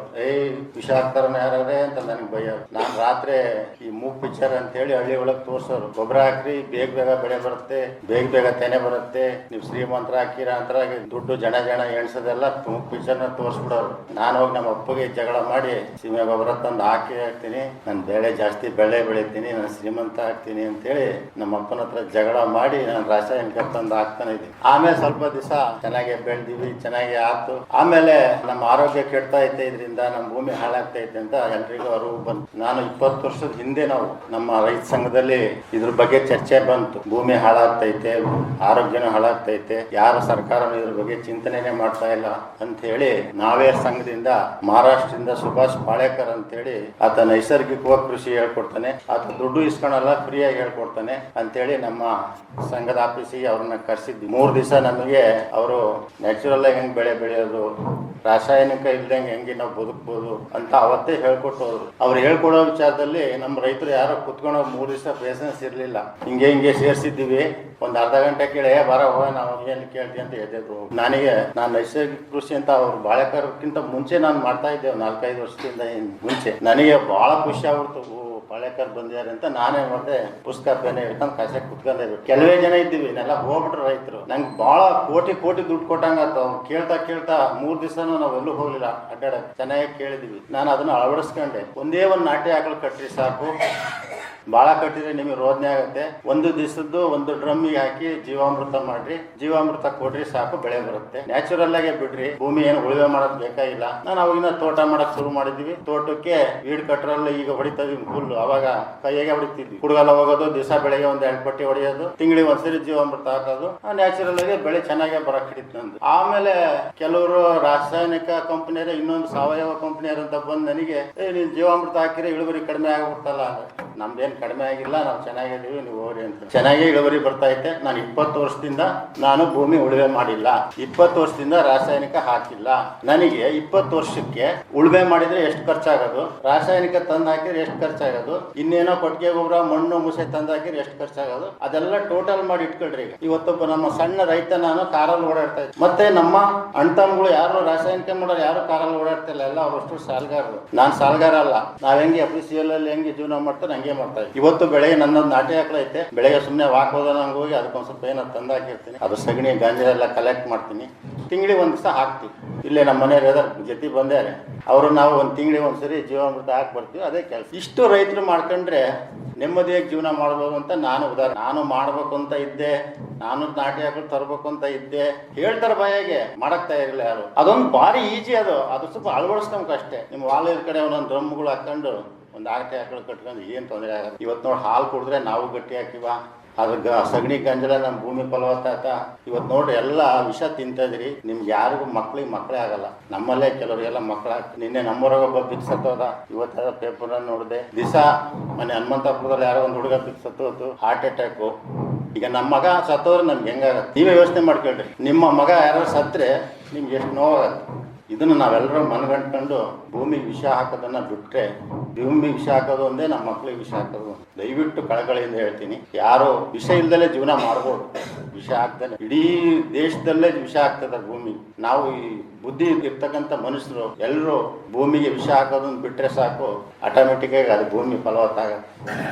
ವಿಷ ಹಾಕ್ತಾರನ ಯಾರೇ ಅಂತ ನನಗೆ ಬೈಯರು. ನಾನು ರಾತ್ರಿ ಈ ಮೂಗ್ ಪಿಕ್ಚರ್ ಅಂತ ಹೇಳಿ ಹಳ್ಳಿ ಒಳಗೆ ತೋರ್ಸೋರು, ಗೊಬ್ಬರ ಹಾಕ್ರಿ ಬೇಗ ಬೆಳೆ ಬರುತ್ತೆ, ಬೇಗ ತೆನೆ ಬರುತ್ತೆ, ನೀವು ಶ್ರೀಮಂತರ ಹಾಕಿರ ಅಂತ ದುಡ್ಡು ಜನ ಎಣ್ಸೋದೆಲ್ಲ ಮೂಗ್ ಪಿಕ್ಚರ್ನ ತೋರಿಸ್ಬಿಡೋರು. ನಾನು ಹೋಗಿ ನಮ್ಮ ಅಪ್ಪಗೆ ಜಗಳ ಮಾಡಿ ಸೀಮೆ ಗೊಬ್ಬರ ತಂದು ಹಾಕ್ತೀನಿ, ನಾನು ಜಾಸ್ತಿ ಬೆಳೆ ಬೆಳಿತೀನಿ, ನಾನು ಶ್ರೀಮಂತ ಆಗ್ತೀನಿ ಅಂತೇಳಿ ನಮ್ಮ ಅಪ್ಪನ ಹತ್ರ ಜಗಳ ಮಾಡಿ ನಾನು ರಾಸಾಯನಿಕ ತಂದು ಹಾಕ್ತಾನೆ ಇದ್ದೀನಿ. ಆಮೇಲೆ ಸ್ವಲ್ಪ ದಿವಸ ಚೆನ್ನಾಗಿ ಬೆಳೆದಿವಿ, ಚೆನ್ನಾಗಿ ಆಯ್ತು. ಆಮೇಲೆ ನಮ್ಮ ಆರೋಗ್ಯ ಕೆಡ್ತಾ ಐತೆ, ಇದರಿಂದ ನಮ್ಮ ಭೂಮಿ ಹಾಳಾಗ್ತಾ ಐತೆ ಅಂತ ಎಲ್ರಿಗೂ ಅರಿವು ಬಂತು. ನಾನು 20 ವರ್ಷದ ಹಿಂದೆ ನಾವು ನಮ್ಮ ರೈತ ಸಂಘದಲ್ಲಿ ಇದ್ರ ಬಗ್ಗೆ ಚರ್ಚೆ ಬಂತು. ಭೂಮಿ ಹಾಳಾಗ್ತೈತೆ, ಆರೋಗ್ಯನೂ ಹಾಳಾಗ್ತೈತೆ, ಯಾರು ಸರ್ಕಾರನೂ ಇದ್ರ ಬಗ್ಗೆ ಚಿಂತನೆನೇ ಮಾಡ್ತಾ ಇಲ್ಲ ಅಂತ ಹೇಳಿ ನಾವೇ ಸಂಘದಿಂದ ಮಹಾರಾಷ್ಟ್ರದಿಂದ ಸುಭಾಷ್ ಪಾಳೇಕರ್ ಅಂತ ಹೇಳಿ ಆತ ನೈಸರ್ಗಿಕವಾಗಿ ಕೃಷಿ ಹೇಳ್ಕೊಡ್ತಾನೆ, ಆತ ದುಡ್ಡು ಇಸ್ಕೊಳಲ್ಲ, ಫ್ರೀಯಾಗಿ ಹೇಳ್ಕೊಡ್ತಾನೆ ಅಂತೇಳಿ ನಮ್ಮ ಸಂಘದ ಆಫೀಸಿಗೆ ಅವ್ರನ್ನ ಕರೆಸಿದ್ವಿ. 3 ದಿವಸ ನಮಗೆ ಅವರು ನ್ಯಾಚುರಲ್ ಆಗಿ ಹೆಂಗ್ ಬೆಳೆ ಬೆಳೆಯೋದು, ರಾಸಾಯನಿಕ ಇಲ್ದಂಗೆ ಹೆಂಗೆ ನಾವು ಬದುಕ್ಬೋದು ಅಂತ ಅವತ್ತೇ ಹೇಳ್ಕೊಟ್ಟೋರು. ಅವ್ರು ಹೇಳ್ಕೊಡೋ ವಿಚಾರದಲ್ಲಿ ನಮ್ಮ ರೈತರು ಯಾರೋ ಕುತ್ಕೊಂಡು 3 ದಿವಸ ಪೇಷನ್ಸ್ ಇರ್ಲಿಲ್ಲ. ಹಿಂಗೆ ಸೇರ್ಸಿದ್ದೀವಿ, ಒಂದು ಅರ್ಧ ಗಂಟೆ ಕೇಳಿ ಬರ ನಾವು ಏನು ಕೇಳ್ತೀವಿ ಅಂತ ಎದ್ದೆದ್ರು. ನಾನು ನೈಸರ್ಗಿಕ ಕೃಷಿ ಅಂತ ಅವ್ರು ಬಾಳೆಕರ್ಗಿಂತ ಮುಂಚೆ ನಾನು ಮಾಡ್ತಾ ಇದ್ದೇವೆ, 4-5 ವರ್ಷದಿಂದ ಮುಂಚೆ. ನನಗೆ ಬಹಳ ಖುಷಿ ಆಗ್ಬಿಡ್ತು, ಪಾಳೇಕರ್ ಬಂದಿದ್ದಾರೆ ಅಂತ. ನಾನೇ ಮತ್ತೆ ಪುಸ್ತಕ ಪೇನೆ ಹಿಡ್ಕೊಂಡು ಕಾಸೆ ಕುತ್ಕೊಂಡೇ. ಕೆಲವೇ ಜನ ಇದ್ದೀವಿ, ನೆಲ್ಲ ಹೋಗ್ಬಿಟ್ರು ರೈತರು. ನಂಗೆ ಬಹಳ ಕೋಟಿ ದುಡ್ಡು ಕೊಟ್ಟಂಗಾತ. ಅವ್ರು ಕೇಳ್ತಾ 3 ದಿವಸನೂ ನಾವು ಎಲ್ಲೂ ಹೋಗ್ಲಿಲ್ಲ ಅಡ್ಡಾಡಕ್, ಚೆನ್ನಾಗಿ ಕೇಳಿದ್ವಿ. ನಾನು ಅದನ್ನ ಅಳವಡಿಸ್ಕೊಂಡೆ. ಒಂದೇ ಒಂದು ನಾಟಿ ಆಕಳು ಕಟ್ರಿ ಸಾಕು, ಭಾಳ ಕಟ್ಟಿದ್ರೆ ನಿಮಗೆ ರೋದನೆ ಆಗುತ್ತೆ. 1 ದಿವಸದ್ದು 1 ಡ್ರಮ್ಮಿಗೆ ಹಾಕಿ ಜೀವಾಮೃತ ಮಾಡ್ರಿ, ಜೀವಾಮೃತ ಕೊಡ್ರಿ ಸಾಕು, ಬೆಳೆ ಬರುತ್ತೆ. ನ್ಯಾಚುರಲ್ ಆಗೇ ಬಿಡ್ರಿ, ಭೂಮಿ ಏನು ಉಳುವೆ ಮಾಡೋದು ಬೇಕಾಗಿಲ್ಲ. ನಾನು ಅವಾಗಿನ ತೋಟ ಮಾಡಕ್ ಶುರು ಮಾಡಿದ್ವಿ. ತೋಟಕ್ಕೆ ವೀಡ್ ಕಟ್ರಲ್ಲಿ ಈಗ ಹೊಡಿತಾ ಇದೀವಿ ಫುಲ್. ಅವಾಗ ಕೈಯಾಗೆ ಹೊಡಿತಿದ್ವಿ. ಕುಡುಗಲ್ಲ ಹೋಗೋದು, ದಿವಸ ಬೆಳೆಗೆ 1-2 ಪಟ್ಟಿ ಹೊಡೆಯೋದು, ತಿಂಗಳಿಗೆ ಒಂದ್ಸರಿ ಜೀವಾಮೃತ ಹಾಕೋದು. ನ್ಯಾಚುರಲ್ ಆಗಿ ಬೆಳೆ ಚೆನ್ನಾಗೇ ಬರಕ್ ಹಿಡಿತು ನಂದು. ಆಮೇಲೆ ಕೆಲವರು ರಾಸಾಯನಿಕ ಕಂಪನಿಯರ, ಇನ್ನೊಂದು ಸಾವಯವ ಕಂಪನಿಯರ್ ಅಂತ ಬಂದು ನನಗೆ ನೀನ್ ಜೀವಾಮೃತ ಹಾಕಿದ್ರೆ ಇಳುವರಿ ಕಡಿಮೆ ಆಗ್ಬಿಡ್ತಲ್ಲ. ನಮ್ದೇನ್ ಕಡಿಮೆ ಆಗಿಲ್ಲ, ನಾವು ಚೆನ್ನಾಗಿದ್ದೀವಿ, ನೀವು ಹೋಗ್ರಿ ಅಂತ. ಚೆನ್ನಾಗಿ ಇಳುವರಿ ಬರ್ತಾ ಐತೆ. ನಾನು 20 ವರ್ಷದಿಂದ ನಾನು ಭೂಮಿ ಉಳುವೆ ಮಾಡಿಲ್ಲ, 20 ವರ್ಷದಿಂದ ರಾಸಾಯನಿಕ ಹಾಕಿಲ್ಲ. ನನಗೆ 20 ವರ್ಷಕ್ಕೆ ಉಳುವೆ ಮಾಡಿದ್ರೆ ಎಷ್ಟು ಖರ್ಚಾಗೋದು, ರಾಸಾಯನಿಕ ತಂದು ಹಾಕಿದ್ರೆ ಎಷ್ಟು ಖರ್ಚಾಗೋದು, ಇನ್ನೇನೋ ಕೊಟ್ಟಿಗೆ ಗೊಬ್ಬರ ಮಣ್ಣು ಮುಸೆ ತಂದು ಹಾಕಿದ್ರೆ ಎಷ್ಟು ಖರ್ಚಾಗೋದು, ಅದೆಲ್ಲ ಟೋಟಲ್ ಮಾಡಿ ಇಟ್ಕೊಳ್ರಿ. ಇವತ್ತೊಬ್ಬ ನಮ್ಮ ಸಣ್ಣ ರೈತ ನಾನು ಕಾರಲ್ಲಿ ಓಡಾಡ್ತಾ ಇದ್ದೆ. ಮತ್ತೆ ನಮ್ಮ ಅಣ್ತಮ್ಗಳು ಯಾರು ರಾಸಾಯನಿಕ ಮಾಡೋರು ಯಾರು ಕಾರಲ್ಲಿ ಓಡಾಡ್ತಿಲ್ಲ, ಎಲ್ಲ ಅವರಷ್ಟು ಸಾಲ್ಗಾರರು. ನಾನು ಸಾಲ್ಗಾರ ಅಲ್ಲ. ನಾವ್ ಹೆಂಗೆ FCL ಅಲ್ಲಿ ಹೆಂಗೆ ಜೀವನ ಮಾಡ್ತಾರೆ ಹಂಗೆ ಮಾಡ್ತಾ ಇದ್ವಿ. ಇವತ್ತು ಬೆಳಗ್ಗೆ ನನ್ನೊಂದು ನಾಟಿ ಹಾಕ್ಲೈತೆ, ಬೆಳಗ್ಗೆ ಸುಮ್ಮನೆ ವಾಕ್ ಹೋದ ನಂಗೆ ಹೋಗಿ ಅದಕ್ಕೊಂದು ಸ್ವಲ್ಪ ಏನೋ ತಂದು ಹಾಕಿರ್ತೀನಿ. ಅದು ಸಗಣಿ ಗಾಂಜಾ ಎಲ್ಲ ಕಲೆಕ್ಟ್ ಮಾಡ್ತೀನಿ. ತಿಂಗಳಿಗೆ 1 ದಿವಸ ಹಾಕ್ತೀವಿ. ಇಲ್ಲೇ ನಮ್ಮ ಮನೆಯವ್ರ ಜೊತೆ ಬಂದಾರೆ ಅವರು, ನಾವು 1 ತಿಂಗಳಿಗೆ ಒಂದ್ಸರಿ ಜೀವಾಮೃತ ಹಾಕಿ ಬರ್ತೀವಿ. ಅದೇ ಕೆಲಸ. ಇಷ್ಟು ರೈತರು ಮಾಡ್ಕೊಂಡ್ರೆ ನೆಮ್ಮದಿಯಾಗಿ ಜೀವನ ಮಾಡ್ಬೋದು ಅಂತ ನಾನು ಮಾಡ್ಬೇಕು ಅಂತ ಇದ್ದೆ. ನಾನು ನಾಟಿ ಹಾಕಲು ತರಬೇಕು ಅಂತ ಇದ್ದೆ. ಹೇಳ್ತಾರೆ ಬಾಯಾಗೆ, ಮಾಡಕ್ ತಯಾರಿಲ್ಲ ಯಾರು. ಅದೊಂದು ಭಾರಿ ಈಜಿ. ಅದು ಸ್ವಲ್ಪ ಅಳವಡಿಸ್ಕೊಂಬೇಕು ಅಷ್ಟೇ. ನಿಮ್ಮ ವಾಲದ ಕಡೆ ಒಂದೊಂದು ಡ್ರಮ್ಗಳು ಹಾಕೊಂಡು ಒಂದು ಆಕಟೆ ಆಕಳು ಕಟ್ಕೊಂಡು ಏನು ತೊಂದರೆ ಆಗಲ್ಲ. ಇವತ್ತು ನೋಡಿ ಹಾಲು ಕುಡಿದ್ರೆ ನಾವು ಗಟ್ಟಿ ಹಾಕಿವ, ಅದ್ರ ಸಗಣಿ ಗಂಜಲ ನಮ್ಮ ಭೂಮಿ ಫಲವತ್ತಾತ. ಇವತ್ತು ನೋಡ್ರಿ ಎಲ್ಲ ವಿಷ ತಿಂತದ್ರಿ, ನಿಮ್ಗೆ ಯಾರಿಗೂ ಮಕ್ಕಳೇ ಆಗಲ್ಲ. ನಮ್ಮಲ್ಲೇ ಕೆಲವರಿಗೆಲ್ಲ ನಿನ್ನೆ ನಮ್ಮೂರಾಗ ಒಬ್ಬ ಬಿಚ್ಚತ್ತೋದ, ಇವತ್ತಾದ ಪೇಪರ್ ನೋಡಿದೆ. ದಿವಸ ಮನೆ ಹನುಮಂತಪುರದಲ್ಲಿ ಯಾರೋ ಒಂದು ಹುಡುಗ ಬಿಚ್ಚತ್ತೋದು, ಹಾರ್ಟ್ ಅಟ್ಯಾಕು. ಈಗ ನಮ್ಮ ಮಗ ಸತ್ತೋದ್ರೆ ನಮ್ಗೆ ಹೆಂಗಾಗತ್ತೆ? ನೀವೇ ಯೋಚನೆ ಮಾಡ್ಕೊಳ್ರಿ, ನಿಮ್ಮ ಮಗ ಯಾರು ಸತ್ತರೆ ನಿಮ್ಗೆ ಎಷ್ಟು ನೋವಾಗತ್ತೆ. ಇದನ್ನು ನಾವೆಲ್ಲರೂ ಮನಗಂಡ್ಕೊಂಡು ಭೂಮಿಗೆ ವಿಷ ಹಾಕೋದನ್ನ ಬಿಟ್ಟರೆ, ಭೂಮಿಗೆ ವಿಷ ಹಾಕೋದು ಒಂದೇ, ನಮ್ಮ ಮಕ್ಳಿಗೆ ವಿಷ ಹಾಕೋದು. ದಯವಿಟ್ಟು ಕಳಕಳಿಯಿಂದ ಹೇಳ್ತೀನಿ, ಯಾರೋ ವಿಷ ಇಲ್ದಲೇ ಜೀವನ ಮಾಡ್ಬೋದು, ವಿಷ ಹಾಕ್ತಾನೆ ಇಡೀ ದೇಶದಲ್ಲೇ ವಿಷ ಆಗ್ತದೆ ಭೂಮಿ. ನಾವು ಈ ಬುದ್ಧಿ ಇರ್ತಕ್ಕಂಥ ಮನುಷ್ಯರು ಎಲ್ಲರೂ ಭೂಮಿಗೆ ವಿಷ ಹಾಕೋದನ್ನ ಬಿಟ್ಟರೆ ಸಾಕು, ಆಟೋಮೆಟಿಕ್ ಆಗಿ ಅದು ಭೂಮಿ ಫಲವತ್ತಾಗತ್ತೆ.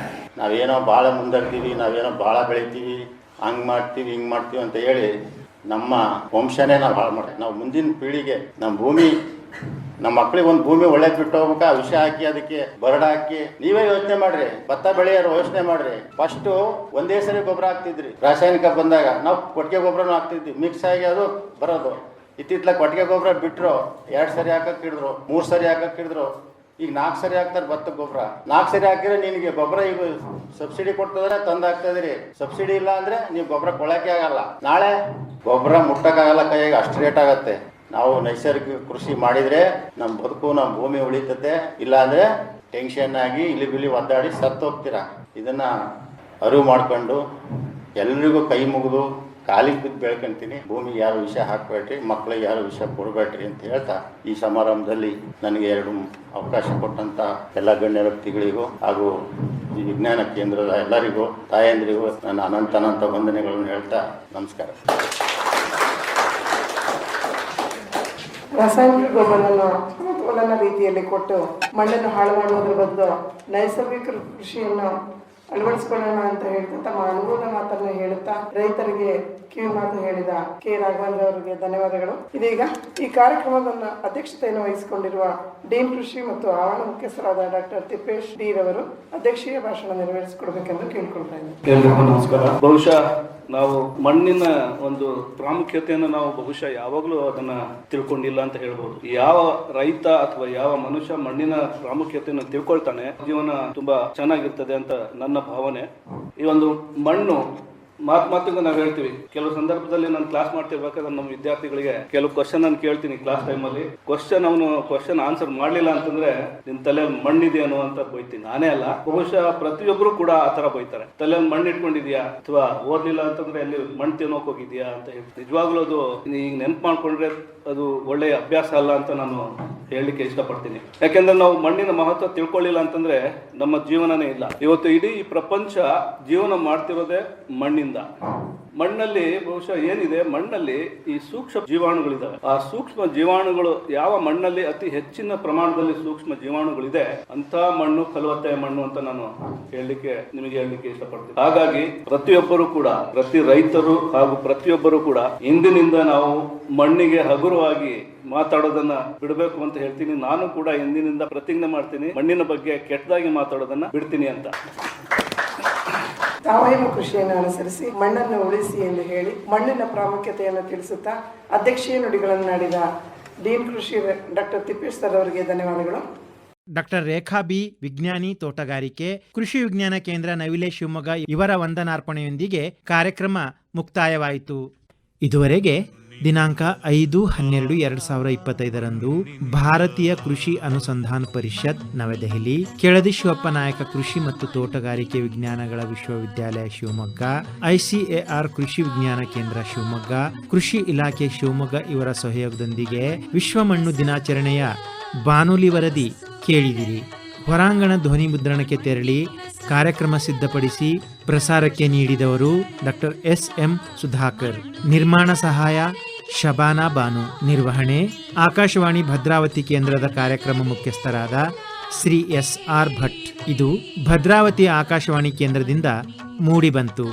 ನಾವೇನೋ ಭಾಳ ಮುಂದರ್ತೀವಿ, ನಾವೇನೋ ಭಾಳ ಬೆಳಿತೀವಿ, ಹಂಗೆ ಮಾಡ್ತೀವಿ ಹಿಂಗೆ ಮಾಡ್ತೀವಿ ಅಂತ ಹೇಳಿ ನಮ್ಮ ವಂಶನೇ ನಾವು ಹಾಳು ಮಾಡ್ತೀವಿ. ನಾವು ಮುಂದಿನ ಪೀಳಿಗೆ ನಮ್ಮ ಭೂಮಿ, ನಮ್ಮ ಮಕ್ಳಿಗೆ ಒಂದು ಭೂಮಿ ಒಳ್ಳೆದು ಬಿಟ್ಟು ಹೋಗ್ಬೇಕಾ, ವಿಷ ಹಾಕಿ ಅದಕ್ಕೆ ಬರಡ್ ಹಾಕಿ. ನೀವೇ ಯೋಚನೆ ಮಾಡ್ರಿ, ಭತ್ತ ಬೆಳೆಯೋರು ಯೋಚನೆ ಮಾಡ್ರಿ. ಫಸ್ಟು ಒಂದೇ ಸರಿ ಗೊಬ್ಬರ ಹಾಕ್ತಿದ್ರಿ, ರಾಸಾಯನಿಕ ಬಂದಾಗ ನಾವು ಕೊಟ್ಟಿಗೆ ಗೊಬ್ಬರನೂ ಹಾಕ್ತಿದ್ವಿ, ಮಿಕ್ಸ್ ಆಗಿ ಅದು ಬರೋದು. ಇತ್ತಿತ್ತಲ ಕೊಟ್ಟಿಗೆ ಗೊಬ್ಬರ ಬಿಟ್ಟರು 2 ಸರಿ ಹಾಕಕ್ಕೆ ಹಿಡಿದ್ರು, 3 ಸರಿ ಹಾಕಕ್ಕೆ ಹಿಡಿದ್ರು. ಈಗ 4 ಸರಿ ಹಾಕ್ತಾರೆ ಭತ್ತ ಗೊಬ್ಬರ. 4 ಸರಿ ಹಾಕಿದ್ರೆ ನಿನಗೆ ಗೊಬ್ಬರ ಈಗ ಸಬ್ಸಿಡಿ ಕೊಡ್ತದ್ರೆ ತಂದು ಹಾಕ್ತದ್ರಿ. ಸಬ್ಸಿಡಿ ಇಲ್ಲ ಅಂದ್ರೆ ನೀವು ಗೊಬ್ಬರ ಕೊಳಕ್ಕೆ ಆಗಲ್ಲ, ನಾಳೆ ಗೊಬ್ಬರ ಮುಟ್ಟಕ್ಕಾಗಲ್ಲ ಕೈಯಾಗ, ಅಷ್ಟು ರೇಟ್ ಆಗತ್ತೆ. ನಾವು ನೈಸರ್ಗಿಕ ಕೃಷಿ ಮಾಡಿದ್ರೆ ನಮ್ಮ ಬದುಕು, ನಮ್ಮ ಭೂಮಿ ಉಳಿತತೆ. ಇಲ್ಲಾಂದ್ರೆ ಟೆನ್ಷನ್ ಆಗಿ ಇಲ್ಲಿ ಬಿಲಿ ಒದ್ದಾಡಿ ಸತ್ತು ಹೋಗ್ತೀರಾ. ಇದನ್ನ ಅರಿವು ಮಾಡ್ಕೊಂಡು ಎಲ್ರಿಗೂ ಕೈ ಮುಗಿದು ಕಾಲಿಗೆ ಬಿದ್ದು ಬೆಳ್ಕೊಂತೀನಿ, ಭೂಮಿಗೆ ಯಾರು ವಿಷ ಹಾಕಬೇಡ್ರಿ, ಮಕ್ಕಳಿಗೆ ಯಾರು ವಿಷ ಕೊಡಬೇಡ್ರಿ ಅಂತ ಹೇಳ್ತಾ, ಈ ಸಮಾರಂಭದಲ್ಲಿ ನನಗೆ 2 ಅವಕಾಶ ಕೊಟ್ಟಂತ ಎಲ್ಲ ಗಣ್ಯ ವ್ಯಕ್ತಿಗಳಿಗೂ ಹಾಗೂ ಈ ವಿಜ್ಞಾನ ಕೇಂದ್ರದ ಎಲ್ಲರಿಗೂ, ತಾಯಂದ್ರಿಗೂ ನನ್ನ ಅನಂತ ವಂದನೆಗಳನ್ನು ಹೇಳ್ತಾ ನಮಸ್ಕಾರ. ರಾಸಾಯನಿಕ ಗೊಬ್ಬರವನ್ನು ಸಮತೋಲನ ರೀತಿಯಲ್ಲಿ ಕೊಟ್ಟು ಮಣ್ಣನ್ನು ಹಾಳು ಮಾಡುವುದರ ಬದಲು ನೈಸರ್ಗಿಕ ಕೃಷಿಯನ್ನು ಅಳವಡಿಸಿಕೊಳ್ಳೋಣ ಅಂತ ಹೇಳ್ತಾ ತಮ್ಮ ಅನುಭವದ ಮಾತನ್ನು ಹೇಳುತ್ತಾ ರೈತರಿಗೆ ಕಿವಿ ಮಾತು ಹೇಳಿದ ಕೆ ರಾಘವೇಂದ್ರ ಅವರಿಗೆ ಧನ್ಯವಾದಗಳು. ಇದೀಗ ಈ ಕಾರ್ಯಕ್ರಮದ ಅಧ್ಯಕ್ಷತೆಯನ್ನು ವಹಿಸಿಕೊಂಡಿರುವ ಡೀನ್ ಕೃಷಿ ಮತ್ತು ಆವರಣ ಮುಖ್ಯಸ್ಥರಾದ ಡಾಕ್ಟರ್ ತಿಪ್ಪೇಶ್ ಡಿ ರವರು ಅಧ್ಯಕ್ಷೀಯ ಭಾಷಣ ನೆರವೇರಿಸಿಕೊಡ್ಬೇಕೆಂದು ಕೇಳ್ಕೊಳ್ತಾ ಇದ್ದೀನಿ. ಎಲ್ರಿಗೂ ನಮಸ್ಕಾರ. ಬಹುಶಃ ನಾವು ಮಣ್ಣಿನ ಒಂದು ಪ್ರಾಮುಖ್ಯತೆಯನ್ನು ನಾವು ಬಹುಶಃ ಯಾವಾಗಲೂ ಅದನ್ನ ತಿಳ್ಕೊಂಡಿಲ್ಲ ಅಂತ ಹೇಳ್ಬೋದು. ಯಾವ ರೈತ ಅಥವಾ ಯಾವ ಮನುಷ್ಯ ಮಣ್ಣಿನ ಪ್ರಾಮುಖ್ಯತೆಯನ್ನು ತಿಳ್ಕೊಳ್ತಾನೆ, ಜೀವನ ತುಂಬಾ ಚೆನ್ನಾಗಿರ್ತದೆ ಅಂತ ನನ್ನ ಭಾವನೆ. ಈ ಒಂದು ಮಣ್ಣು ಮಾತಿಗೆ ನಾವು ಹೇಳ್ತೀವಿ. ಕೆಲವು ಸಂದರ್ಭದಲ್ಲಿ ನಾನು ಕ್ಲಾಸ್ ಮಾಡ್ತಿರ್ಬೇಕಾದ್ರೆ ನಮ್ಮ ವಿದ್ಯಾರ್ಥಿಗಳಿಗೆ ಕೆಲವು ಕ್ವಶನ್ ನಾನು ಕೇಳ್ತೀನಿ ಕ್ಲಾಸ್ ಟೈಮಲ್ಲಿ. ಕ್ವಶನ್ ಆನ್ಸರ್ ಮಾಡ್ಲಿಲ್ಲ ಅಂತಂದ್ರೆ ನಿನ್ ತಲೆಯಲ್ಲಿ ಮಣ್ಣಿದೆ ಅನ್ನುವಂತ ಬೈತೀನಿ. ನಾನೇ ಅಲ್ಲ, ಬಹುಶಃ ಪ್ರತಿಯೊಬ್ಬರು ಕೂಡ ಆ ತರ ಬೈತಾರೆ. ತಲೆಯಲ್ಲಿ ಮಣ್ಣು ಇಟ್ಕೊಂಡಿದ್ಯಾ ಅಥವಾ ಓದ್ಲಿಲ್ಲ ಅಂತಂದ್ರೆ ಅಲ್ಲಿ ಮಣ್ಣು ತಿನ್ನೋಕ್ ಹೋಗಿದ್ಯಾ ಅಂತ ಹೇಳ್ತೀನಿ. ನಿಜವಾಗ್ಲೂ ಅದು ಈಗ ನೆನ್ಪು ಮಾಡ್ಕೊಂಡ್ರೆ ಅದು ಒಳ್ಳೆಯ ಅಭ್ಯಾಸ ಅಲ್ಲ ಅಂತ ನಾನು ಹೇಳಲಿಕ್ಕೆ ಇಷ್ಟಪಡ್ತೀನಿ. ಯಾಕೆಂದ್ರೆ ನಾವು ಮಣ್ಣಿನ ಮಹತ್ವ ತಿಳ್ಕೊಳ್ಳಿಲ್ಲ ಅಂತಂದ್ರೆ ನಮ್ಮ ಜೀವನನೇ ಇಲ್ಲ. ಇವತ್ತು ಇಡೀ ಪ್ರಪಂಚ ಜೀವನ ಮಾಡ್ತಿರೋದೇ ಮಣ್ಣಿಂದ. ಮಣ್ಣಲ್ಲಿ ಬಹುಶಃ ಏನಿದೆ, ಮಣ್ಣಲ್ಲಿ ಈ ಸೂಕ್ಷ್ಮ ಜೀವಾಣುಗಳಿದಾವೆ. ಆ ಸೂಕ್ಷ್ಮ ಜೀವಾಣುಗಳು ಯಾವ ಮಣ್ಣಲ್ಲಿ ಅತಿ ಹೆಚ್ಚಿನ ಪ್ರಮಾಣದಲ್ಲಿ ಸೂಕ್ಷ್ಮ ಜೀವಾಣುಗಳಿದೆ ಅಂತ ಮಣ್ಣು ಫಲವತ್ತಾದ ಮಣ್ಣು ಅಂತ ನಾನು ನಿಮಗೆ ಹೇಳಲಿಕ್ಕೆ ಇಷ್ಟಪಡ್ತೀನಿ. ಹಾಗಾಗಿ ಪ್ರತಿಯೊಬ್ಬರು ಕೂಡ, ಪ್ರತಿ ರೈತರು ಹಾಗೂ ಪ್ರತಿಯೊಬ್ಬರು ಕೂಡ ಇಂದಿನಿಂದ ನಾವು ಮಣ್ಣಿಗೆ ಹಗುರವಾಗಿ ಮಾತಾಡೋದನ್ನ ಬಿಡಬೇಕು ಅಂತ ಹೇಳ್ತೀನಿ. ನಾನು ಕೂಡ ಇಂದಿನಿಂದ ಪ್ರತಿಜ್ಞೆ ಮಾಡ್ತೀನಿ, ಮಣ್ಣಿನ ಬಗ್ಗೆ ಕೆಟ್ಟದಾಗಿ ಮಾತಾಡೋದನ್ನ ಬಿಡ್ತೀನಿ ಅಂತ. ಸಾವಯವ ಕೃಷಿಯನ್ನು ಅನುಸರಿಸಿ ಮಣ್ಣನ್ನು ಉಳಿಸಿ ಎಂದು ಹೇಳಿ ಮಣ್ಣಿನ ಪ್ರಾಮುಖ್ಯತೆಯನ್ನು ತಿಳಿಸುತ್ತಾ ಅಧ್ಯಕ್ಷೀಯ ನುಡಿಗಳನ್ನು ನಾಡಿದ ಡೀನ್ ಕೃಷಿ ಡಾಕ್ಟರ್ ತಿಪ್ಪೇಶ್ ಸರ್ ಅವರಿಗೆ ಧನ್ಯವಾದಗಳು. ಡಾಕ್ಟರ್ ರೇಖಾ ಬಿ, ವಿಜ್ಞಾನಿ ತೋಟಗಾರಿಕೆ, ಕೃಷಿ ವಿಜ್ಞಾನ ಕೇಂದ್ರ ನವಿಲೆ ಶಿವಮೊಗ್ಗ ಇವರ ವಂದನಾರ್ಪಣೆಯೊಂದಿಗೆ ಕಾರ್ಯಕ್ರಮ ಮುಕ್ತಾಯವಾಯಿತು. ಇದುವರೆಗೆ ದಿನಾಂಕ 5/12/2025 ಭಾರತೀಯ ಕೃಷಿ ಅನುಸಂಧಾನ ಪರಿಷತ್ ನವದೆಹಲಿ, ಕೆಳದಿ ಶಿವಪ್ಪ ನಾಯಕ ಕೃಷಿ ಮತ್ತು ತೋಟಗಾರಿಕೆ ವಿಜ್ಞಾನಗಳ ವಿಶ್ವವಿದ್ಯಾಲಯ ಶಿವಮೊಗ್ಗ, ICAR ಕೃಷಿ ವಿಜ್ಞಾನ ಕೇಂದ್ರ ಶಿವಮೊಗ್ಗ, ಕೃಷಿ ಇಲಾಖೆ ಶಿವಮೊಗ್ಗ ಇವರ ಸಹಯೋಗದೊಂದಿಗೆ ವಿಶ್ವ ಮಣ್ಣು ದಿನಾಚರಣೆಯ ಬಾನುಲಿ ವರದಿ ಕೇಳಿದಿರಿ. ಹೊರಾಂಗಣ ಧ್ವನಿ ಮುದ್ರಣಕ್ಕೆ ತೆರಳಿ ಕಾರ್ಯಕ್ರಮ ಸಿದ್ಧಪಡಿಸಿ ಪ್ರಸಾರಕ್ಕೆ ನೀಡಿದವರು ಡಾಕ್ಟರ್ SM ಸುಧಾಕರ್. ನಿರ್ಮಾಣ ಸಹಾಯ ಶಬಾನಾ ಬಾನು. ನಿರ್ವಹಣೆ ಆಕಾಶವಾಣಿ ಭದ್ರಾವತಿ ಕೇಂದ್ರದ ಕಾರ್ಯಕ್ರಮ ಮುಖ್ಯಸ್ಥರಾದ ಶ್ರೀ SR ಭಟ್. ಇದು ಭದ್ರಾವತಿ ಆಕಾಶವಾಣಿ ಕೇಂದ್ರದಿಂದ ಮೂಡಿಬಂತು.